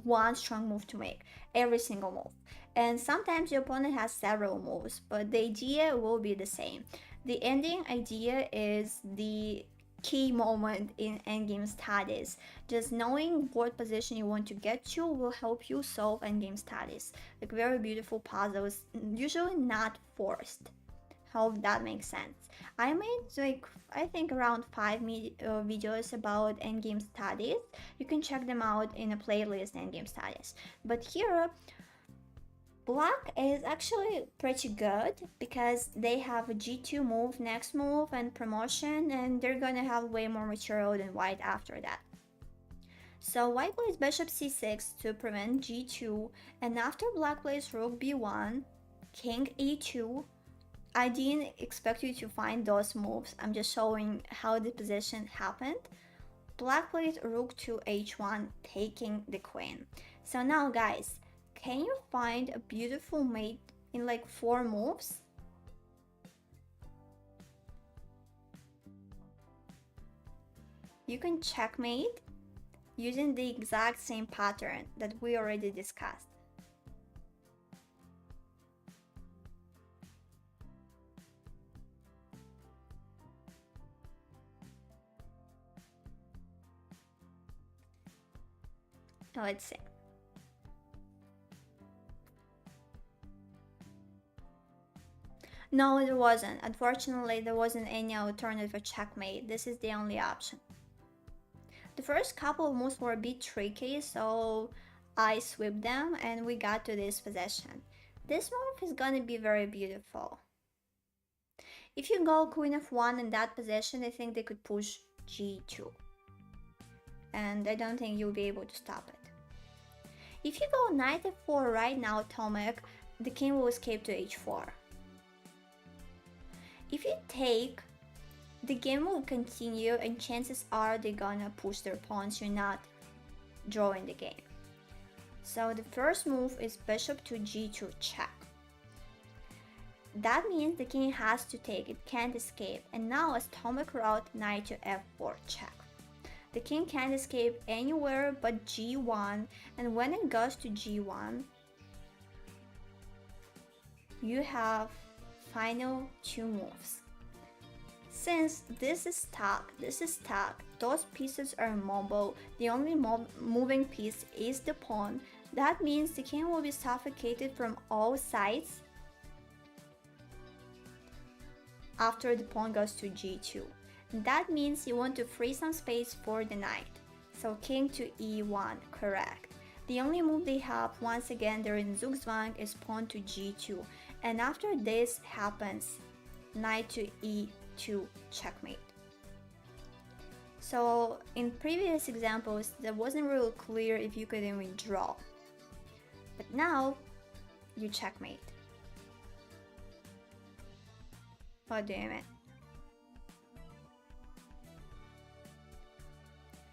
one strong move to make every single move, and sometimes your opponent has several moves, but the idea will be the same. The ending idea is the key moment in endgame studies. Just knowing what position you want to get to will help you solve endgame studies. Like very beautiful puzzles, usually not forced. Hope that makes sense. I made like I think around 5 videos about endgame studies. You can check them out in a playlist endgame studies. But here black is actually pretty good because they have a g2 move, next move, and promotion, and they're gonna have way more material than white after that. So white plays bishop c6 to prevent g2, and after black plays rook b1, king e2. I didn't expect you to find those moves, I'm just showing how the position happened. Black plays rook to h1, taking the queen. So now guys, can you find a beautiful mate in like 4 moves? You can checkmate using the exact same pattern that we already discussed. Let's see. No, there wasn't. Unfortunately, there wasn't any alternative for checkmate. This is the only option. The first couple of moves were a bit tricky, so I sweep them and we got to this position. This move is gonna be very beautiful. If you go queen f1 in that position, I think they could push g2. And I don't think you'll be able to stop it. If you go knight f4 right now, Tomek, the king will escape to h4. If you take, the game will continue and chances are they're gonna push their pawns, you're not drawing the game. So the first move is bishop to g2 check. That means the king has to take, it can't escape. And now as Tomek wrote, knight to f4 check. The king can't escape anywhere but g1, and when it goes to g1, you have final two moves. Since this is stuck, those pieces are immobile, the only moving piece is the pawn. That means the king will be suffocated from all sides after the pawn goes to g2. That means you want to free some space for the knight. So king to e1, correct. The only move they have, once again they're in Zugzwang, is pawn to g2. And after this happens, knight to e2, checkmate. So in previous examples, that wasn't really clear if you could even draw. But now, you checkmate. What do you mean?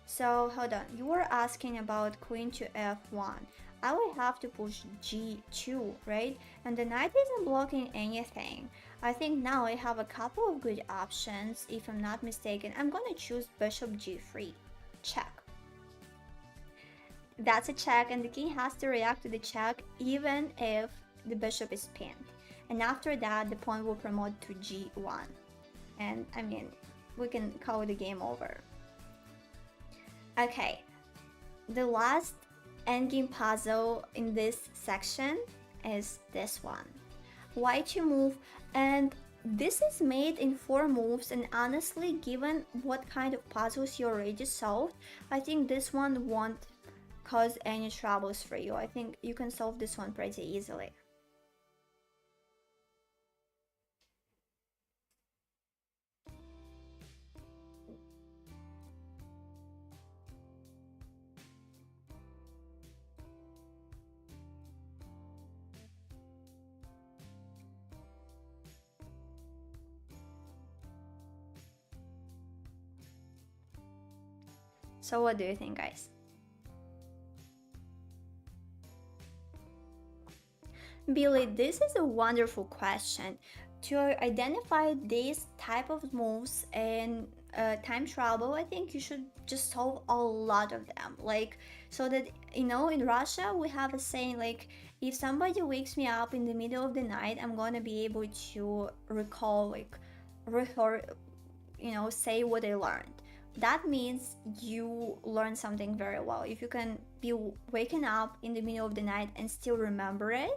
So hold on, you were asking about queen to f1. I will have to push g2, right? And the knight isn't blocking anything. I think now I have a couple of good options. If I'm not mistaken, I'm gonna choose bishop g3, check. That's a check, and the king has to react to the check even if the bishop is pinned. And after that, the pawn will promote to g1. And I mean, we can call the game over. Okay, the last endgame puzzle in this section is this one. Y2 move, and this is made in 4 moves, and honestly, given what kind of puzzles you already solved, I think this one won't cause any troubles for you. I think you can solve this one pretty easily. So what do you think, guys? Billy, this is a wonderful question. To identify these type of moves in time travel, I think you should just solve a lot of them. Like, so that, you know, in Russia, we have a saying like, if somebody wakes me up in the middle of the night, I'm gonna be able to recall, like, you know, say what I learned. That means you learn something very well. If you can be waking up in the middle of the night and still remember it,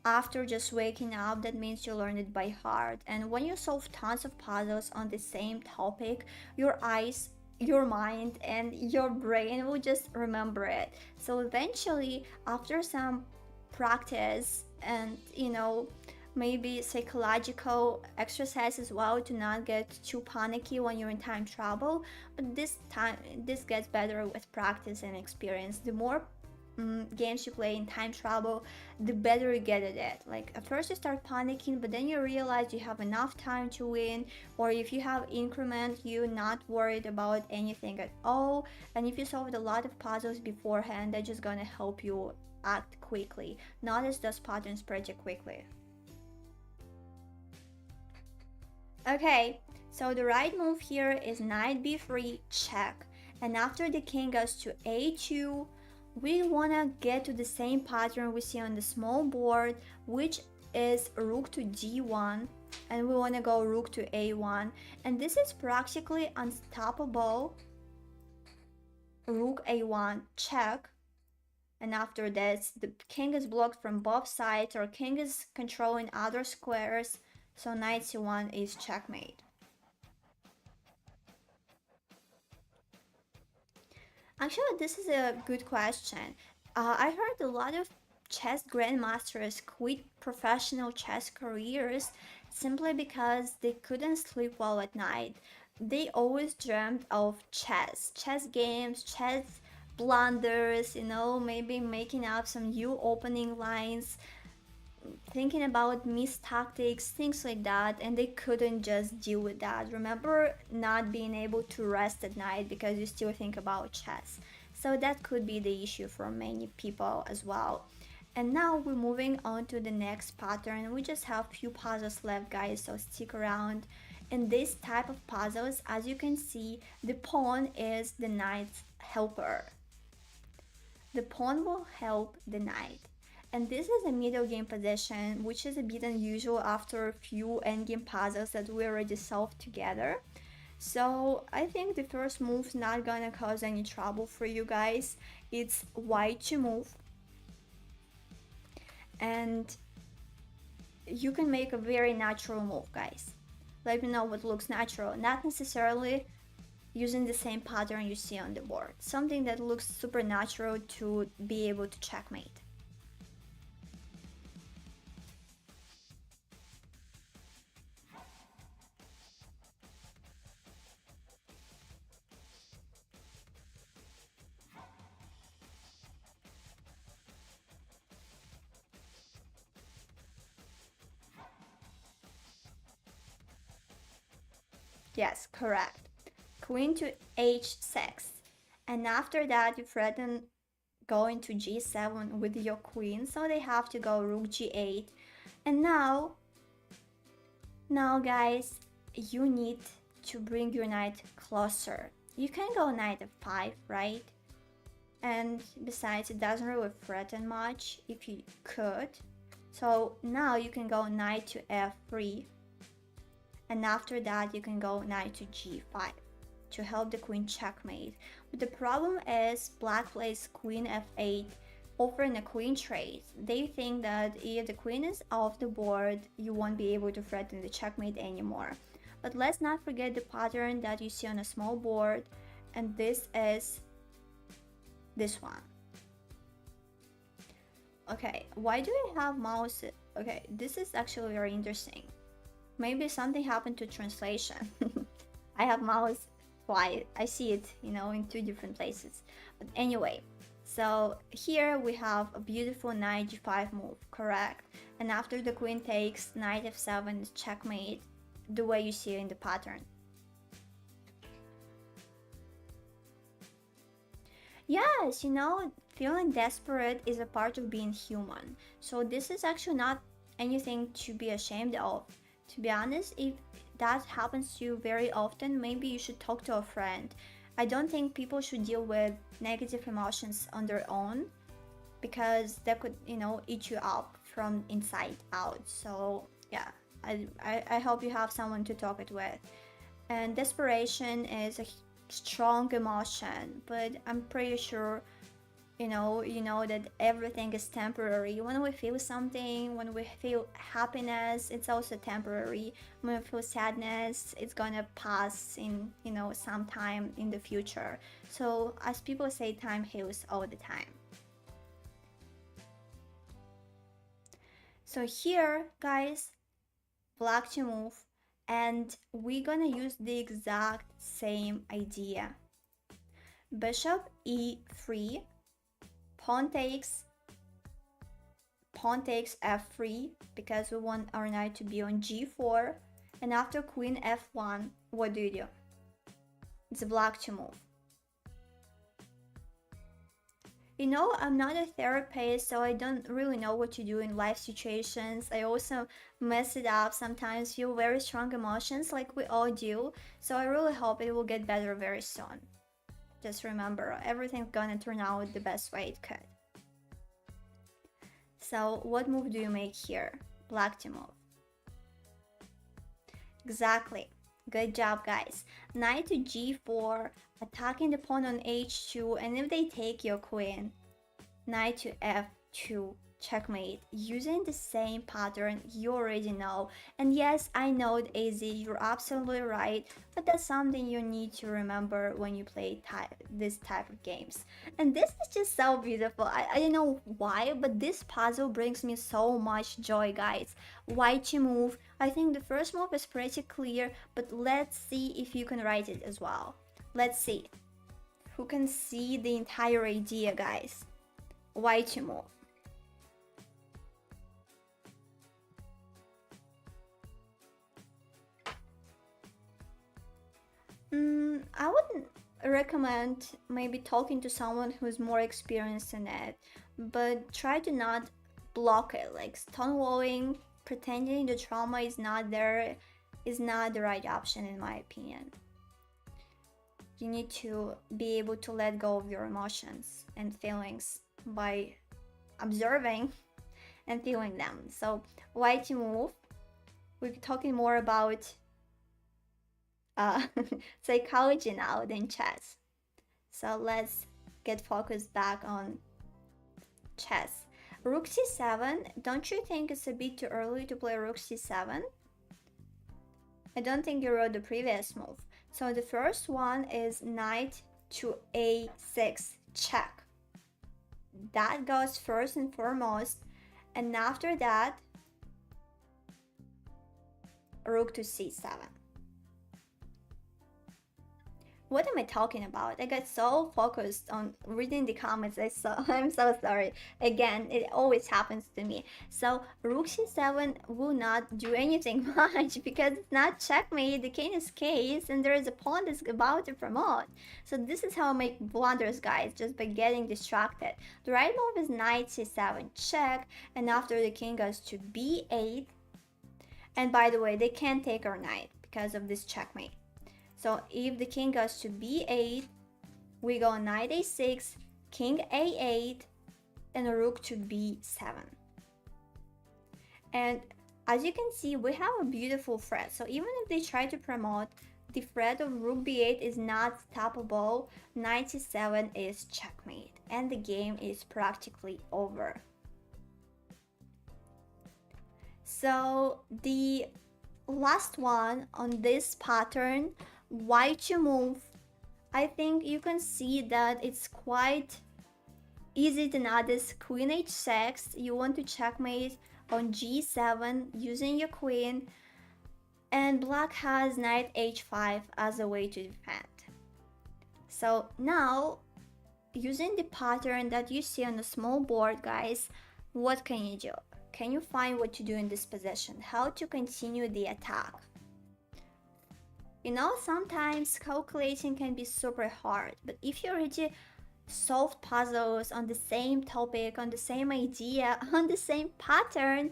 after just waking up, that means you learned it by heart. And when you solve tons of puzzles on the same topic, your eyes, your mind, and your brain will just remember it. So eventually, after some practice and, you know, maybe psychological exercise as well to not get too panicky when you're in time travel, but this gets better with practice and experience. The more games you play in time travel, the better you get at it. Like at first you start panicking, but then you realize you have enough time to win, or if you have increment, you're not worried about anything at all. And if you solved a lot of puzzles beforehand, they're just gonna help you act quickly, notice those patterns pretty quickly. Okay, so the right move here is knight b3 check, and after the king goes to a2, we wanna get to the same pattern we see on the small board, which is rook to d1, and we wanna go rook to a1, and this is practically unstoppable. Rook a1 check, and after this the king is blocked from both sides, or king is controlling other squares, so knight c1 is checkmate. Actually, this is a good question. I heard a lot of chess grandmasters quit professional chess careers simply because they couldn't sleep well at night. They always dreamt of chess games, chess blunders, maybe making up some new opening lines, thinking about missed tactics, things like that, and they couldn't just deal with that. Remember not being able to rest at night because you still think about chess. So that could be the issue for many people as well. And now we're moving on to the next pattern. We just have few puzzles left, guys, so stick around. In this type of puzzles, as you can see, the pawn is the knight's helper. The pawn will help the knight. And this is a middle game position, which is a bit unusual after a few endgame puzzles that we already solved together. So I think the first move's not gonna cause any trouble for you guys. It's white to move. And you can make a very natural move, guys. Let me know what looks natural. Not necessarily using the same pattern you see on the board. Something that looks super natural to be able to checkmate. Yes, correct. Queen to h6. And after that, you threaten going to g7 with your queen, so they have to go rook g8. And now guys, you need to bring your knight closer. You can go knight f5, right? And besides, it doesn't really threaten much if you could. So now you can go knight to f3. And after that, you can go knight to g5 to help the queen checkmate. But the problem is black plays queen f8, offering a queen trade. They think that if the queen is off the board, you won't be able to threaten the checkmate anymore. But let's not forget the pattern that you see on a small board, and this is this one. Okay, why do I have mouse? Okay, this is actually very interesting. Maybe something happened to translation. I have mouse twice. I see it, in two different places. But anyway, so here we have a beautiful knight g5 move, correct? And after the queen takes, knight f7 is checkmate, the way you see it in the pattern. Yes, feeling desperate is a part of being human. So this is actually not anything to be ashamed of. To be honest, if that happens to you very often, maybe you should talk to a friend. I don't think people should deal with negative emotions on their own, because that could, eat you up from inside out. So yeah, I hope you have someone to talk it with. And desperation is a strong emotion, but I'm pretty sure you know that everything is temporary. When we feel something, when we feel happiness, it's also temporary. When we feel sadness, it's gonna pass in some time in the future. So as people say, time heals all the time. So here, guys, black to move, and we're gonna use the exact same idea. Bishop e3, pawn takes f3 because we want our knight to be on g4, and after queen f1, what do? It's black to move. I'm not a therapist, so I don't really know what to do in life situations. I also mess it up sometimes, feel very strong emotions like we all do, so I really hope it will get better very soon. Just remember, everything's gonna turn out the best way it could. So what move do you make here? Black to move. Exactly. Good job, guys. Knight to g4, attacking the pawn on h2, and if they take your queen, knight to f2, checkmate using the same pattern you already know. And yes, I know it easy, you're absolutely right, but that's something you need to remember when you play this type of games. And this is just so beautiful. I don't know why, but this puzzle brings me so much joy, guys. Why to move? I think the first move is pretty clear, but let's see if you can write it as well. Let's see who can see the entire idea, guys. Why to move? I wouldn't recommend maybe talking to someone who's more experienced in it, but try to not block it. Like stonewalling, pretending the trauma is not there is not the right option, in my opinion. You need to be able to let go of your emotions and feelings by observing and feeling them. So, why to move? We're talking more about psychology now than chess. So let's get focused back on chess. Rook c7, don't you think it's a bit too early to play rook c7? I don't think you wrote the previous move. So the first one is knight to a6 check. That goes first and foremost, and after that, rook to c7. What am I talking about? I got so focused on reading the comments. I'm so sorry. Again, it always happens to me. So rook c7 will not do anything much because it's not checkmate. The king is case, and there is a pawn that's about to promote. So this is how I make blunders, guys, just by getting distracted. The right move is knight c7 check, and after the king goes to b8. And by the way, they can't take our knight because of this checkmate. So if the king goes to b8, we go knight a6, king a8, and rook to b7. And as you can see, we have a beautiful threat. So even if they try to promote, the threat of rook b8 is not stoppable. Knight c7 is checkmate, and the game is practically over. So the last one on this pattern, why to move, I think you can see that it's quite easy to notice. Queen h6, you want to checkmate on g7 using your queen, and black has knight h5 as a way to defend. So now, using the pattern that you see on the small board, guys, what can you do? Can you find what to do in this position? How to continue the attack? You know, sometimes calculating can be super hard, but if you already solved puzzles on the same topic, on the same idea, on the same pattern,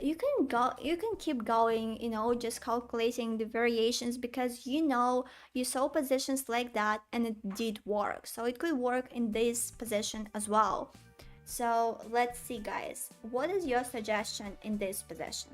you can keep going, you know, just calculating the variations, because you know you saw positions like that and it did work. So it could work in this position as well. So let's see, guys, what is your suggestion in this position?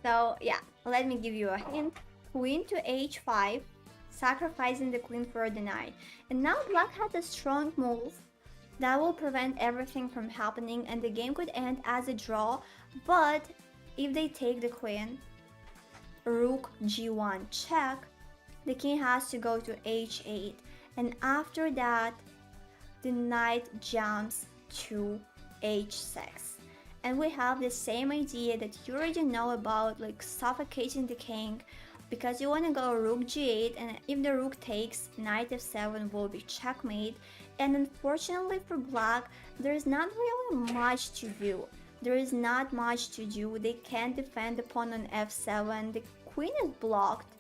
So yeah, let me give you a hint. Queen to h5, sacrificing the queen for the knight. And now black has a strong move that will prevent everything from happening, and the game could end as a draw. But if they take the queen, rook g1 check, the king has to go to h8, and after that the knight jumps to h6. And we have the same idea that you already know about, like suffocating the king, because you want to go rook g8, and if the rook takes, knight f7 will be checkmate. And unfortunately for black, there is not really much to do. There is not much to do. They can't defend the pawn on f7. The queen is blocked.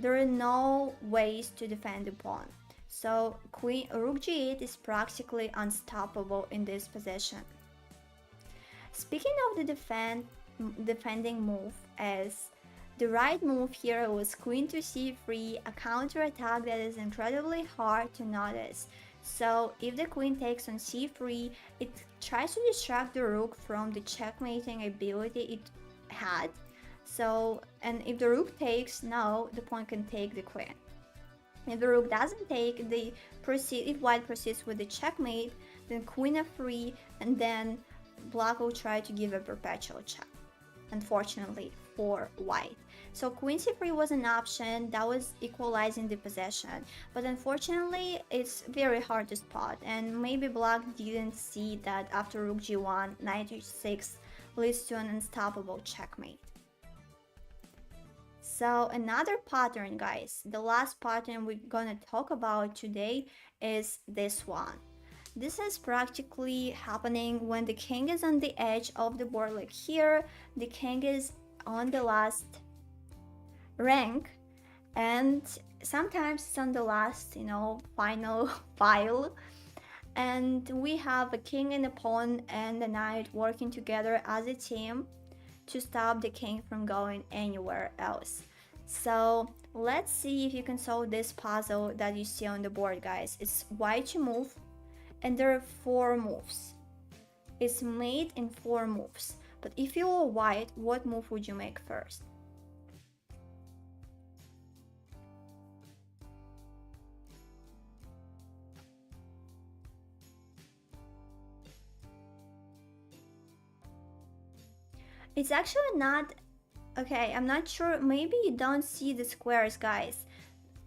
There are no ways to defend the pawn. So rook g8 is practically unstoppable in this position. Speaking of the defending move, as the right move here was queen to c3, a counter attack that is incredibly hard to notice. So if the queen takes on c3, it tries to distract the rook from the checkmating ability it had. So, and if the rook takes, now the pawn can take the queen. If the rook doesn't take, if white proceeds with the checkmate, then queen f3, and then black will try to give a perpetual check, unfortunately for white. So queen c3 was an option that was equalizing the possession, but unfortunately it's very hard to spot, and maybe black didn't see that after rook g1, knight h6 leads to an unstoppable checkmate. So another pattern, guys, the last pattern we're gonna talk about today is this one. This is practically happening when the king is on the edge of the board, like here. The king is on the last rank, and sometimes it's on the last, final file. And we have a king and a pawn and a knight working together as a team to stop the king from going anywhere else. So let's see if you can solve this puzzle that you see on the board, guys. It's white to move, and there are 4 moves. It's made in 4 moves. But if you were white, what move would you make first? It's actually not. Okay, I'm not sure. Maybe you don't see the squares, guys.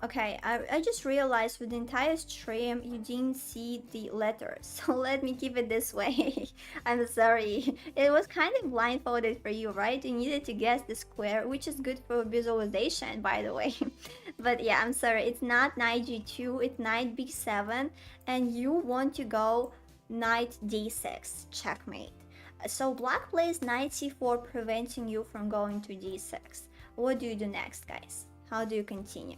Okay, I just realized with the entire stream you didn't see the letters, so let me keep it this way. I'm sorry. It was kind of blindfolded for you, right? You needed to guess the square, which is good for visualization, by the way. But yeah, I'm sorry. It's not knight g2, it's knight b7, and you want to go knight d6, checkmate. So black plays knight c4, preventing you from going to d6. What do you do next, guys? How do you continue?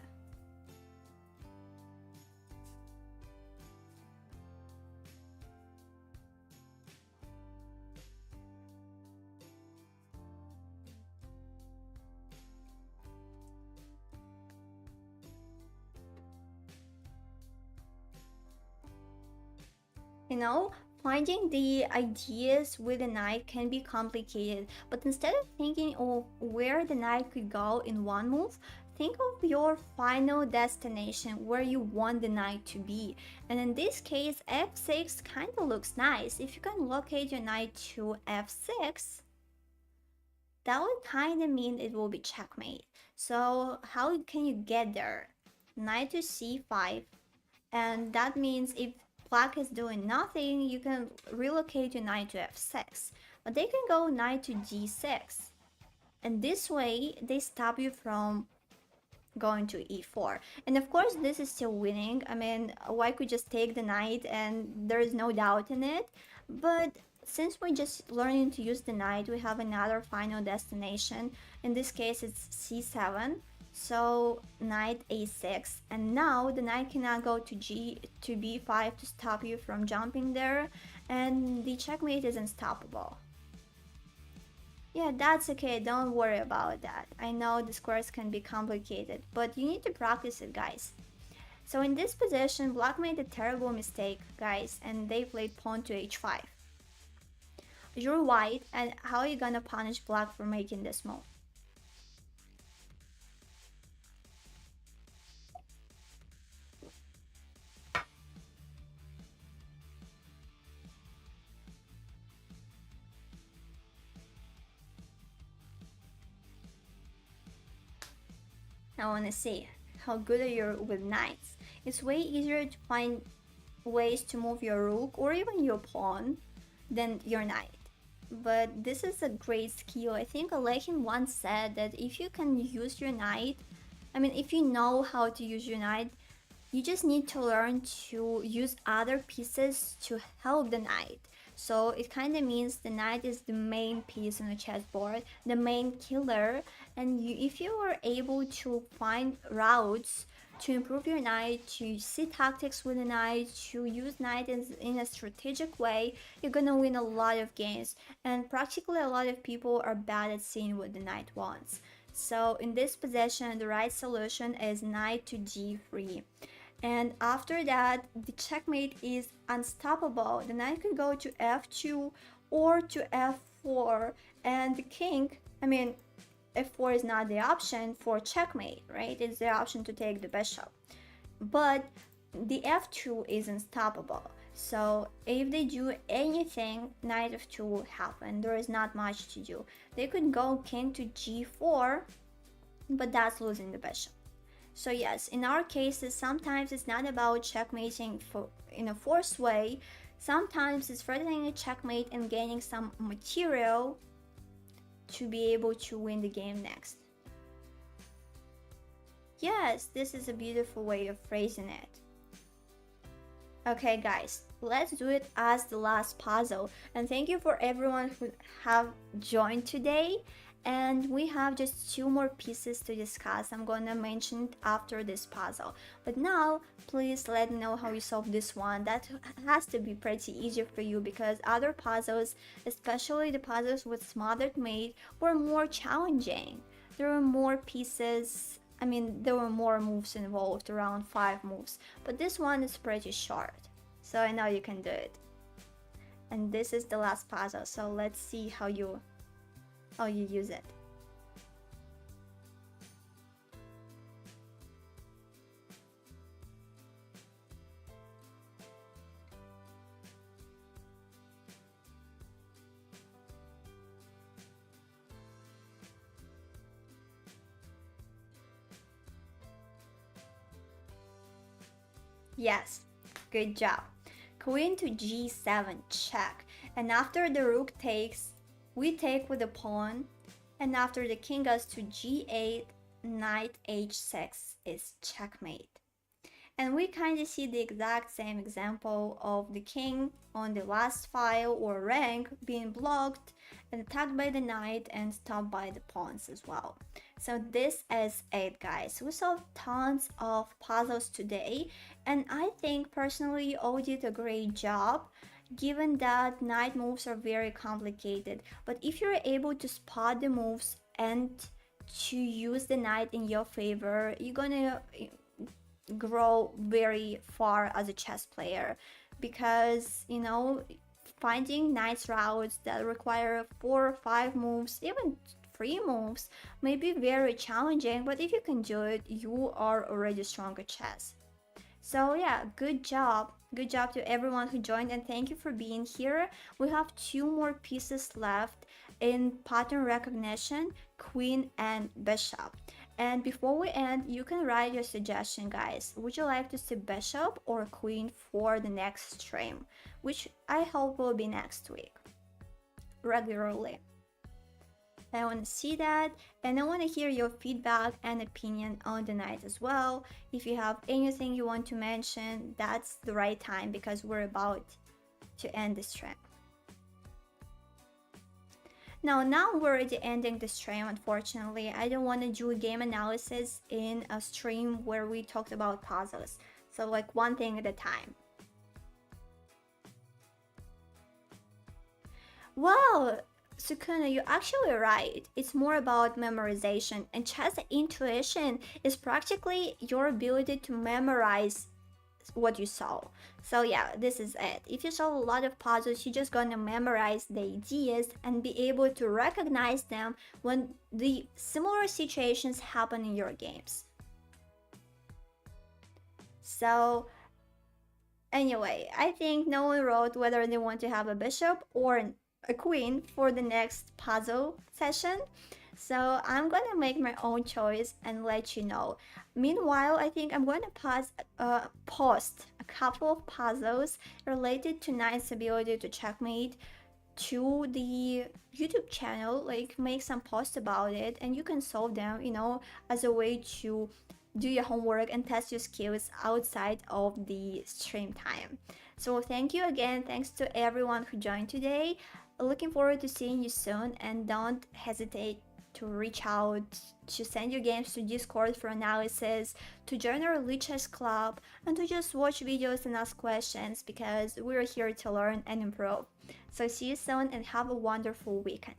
Finding the ideas with the knight can be complicated, but instead of thinking of where the knight could go in one move, think of your final destination, where you want the knight to be. And in this case, f6 kind of looks nice. If you can locate your knight to f6, that would kind of mean it will be checkmate. So how can you get there? Knight to c5, and that means if black is doing nothing, you can relocate your knight to f6, but they can go knight to d6, and this way they stop you from going to e4. And of course this is still winning. I mean, white could just take the knight and there is no doubt in it, but since we're just learning to use the knight, we have another final destination. In this case it's c7, so knight a6, and now the knight cannot go to b5 to stop you from jumping there, and the checkmate is unstoppable. Yeah, that's okay, don't worry about that. I know the squares can be complicated, but you need to practice it, guys. So in this position, black made a terrible mistake, guys, and they played pawn to h5. You're white, and how are you gonna punish black for making this move? I want to see how good are you with knights. It's way easier to find ways to move your rook or even your pawn than your knight. But this is a great skill. I think Alekhine once said that if you can use your knight, I mean, if you know how to use your knight, you just need to learn to use other pieces to help the knight. So it kind of means the knight is the main piece on the chessboard, the main killer, and if you are able to find routes to improve your knight, to see tactics with the knight, to use knight in a strategic way, you're gonna win a lot of games. And practically a lot of people are bad at seeing what the knight wants. So in this position, the right solution is knight to g3. And after that, the checkmate is unstoppable. The knight could go to f2 or to f4, and the king, I mean, f4 is not the option for checkmate, right? It's the option to take the bishop. But the f2 is unstoppable. So if they do anything, knight f2 will happen. There is not much to do. They could go king to g4, but that's losing the bishop. So yes, in our cases, sometimes it's not about checkmating in a forced way. Sometimes it's threatening a checkmate and gaining some material to be able to win the game next. Yes, this is a beautiful way of phrasing it. Okay guys, let's do it as the last puzzle. And thank you for everyone who have joined today. And we have just 2 more pieces to discuss. I'm gonna mention it after this puzzle. But now, please let me know how you solve this one. That has to be pretty easy for you because other puzzles, especially the puzzles with Smothered made, were more challenging. There were more pieces. I mean, there were more moves involved, around 5 moves. But this one is pretty short. So I know you can do it. And this is the last puzzle. So let's see how you use it. Yes, good job. Queen to g7 check, and after the rook takes, we take with the pawn, and after the king goes to g8, knight h6 is checkmate. And we kind of see the exact same example of the king on the last file or rank being blocked and attacked by the knight and stopped by the pawns as well. So this is it, guys. We solved tons of puzzles today, and I think personally you all did a great job, given that knight moves are very complicated. But if you're able to spot the moves and to use the knight in your favor, you're gonna grow very far as a chess player, because you know, finding nice routes that require 4 or 5 moves, even 3 moves, may be very challenging, but if you can do it, you are already strong at chess. So yeah, good job to everyone who joined, and thank you for being here. We have 2 more pieces left in pattern recognition, queen and bishop. And before we end, you can write your suggestion, guys. Would you like to see bishop or queen for the next stream, which I hope will be next week regularly. I want to see that, and I want to hear your feedback and opinion on the knight as well. If you have anything you want to mention, that's the right time because we're about to end the stream. Now we're already ending the stream, unfortunately. I don't want to do a game analysis in a stream where we talked about puzzles. So like one thing at a time. Well, Sukuna, you're actually right. It's more about memorization, and chess intuition is practically your ability to memorize what you saw. So yeah, this is it. If you solve a lot of puzzles, you're just gonna memorize the ideas and be able to recognize them when the similar situations happen in your games. So anyway, I think no one wrote whether they want to have a bishop or a queen for the next puzzle session. So I'm gonna make my own choice and let you know. Meanwhile, I think I'm going to post a couple of puzzles related to knight's ability to checkmate to the YouTube channel, like make some posts about it, and you can solve them, you know, as a way to do your homework and test your skills outside of the stream time. So thank you again. Thanks to everyone who joined today. Looking forward to seeing you soon, and don't hesitate to reach out, to send your games to Discord for analysis, to join our lichess club, and to just watch videos and ask questions, because we're here to learn and improve. So see you soon and have a wonderful weekend.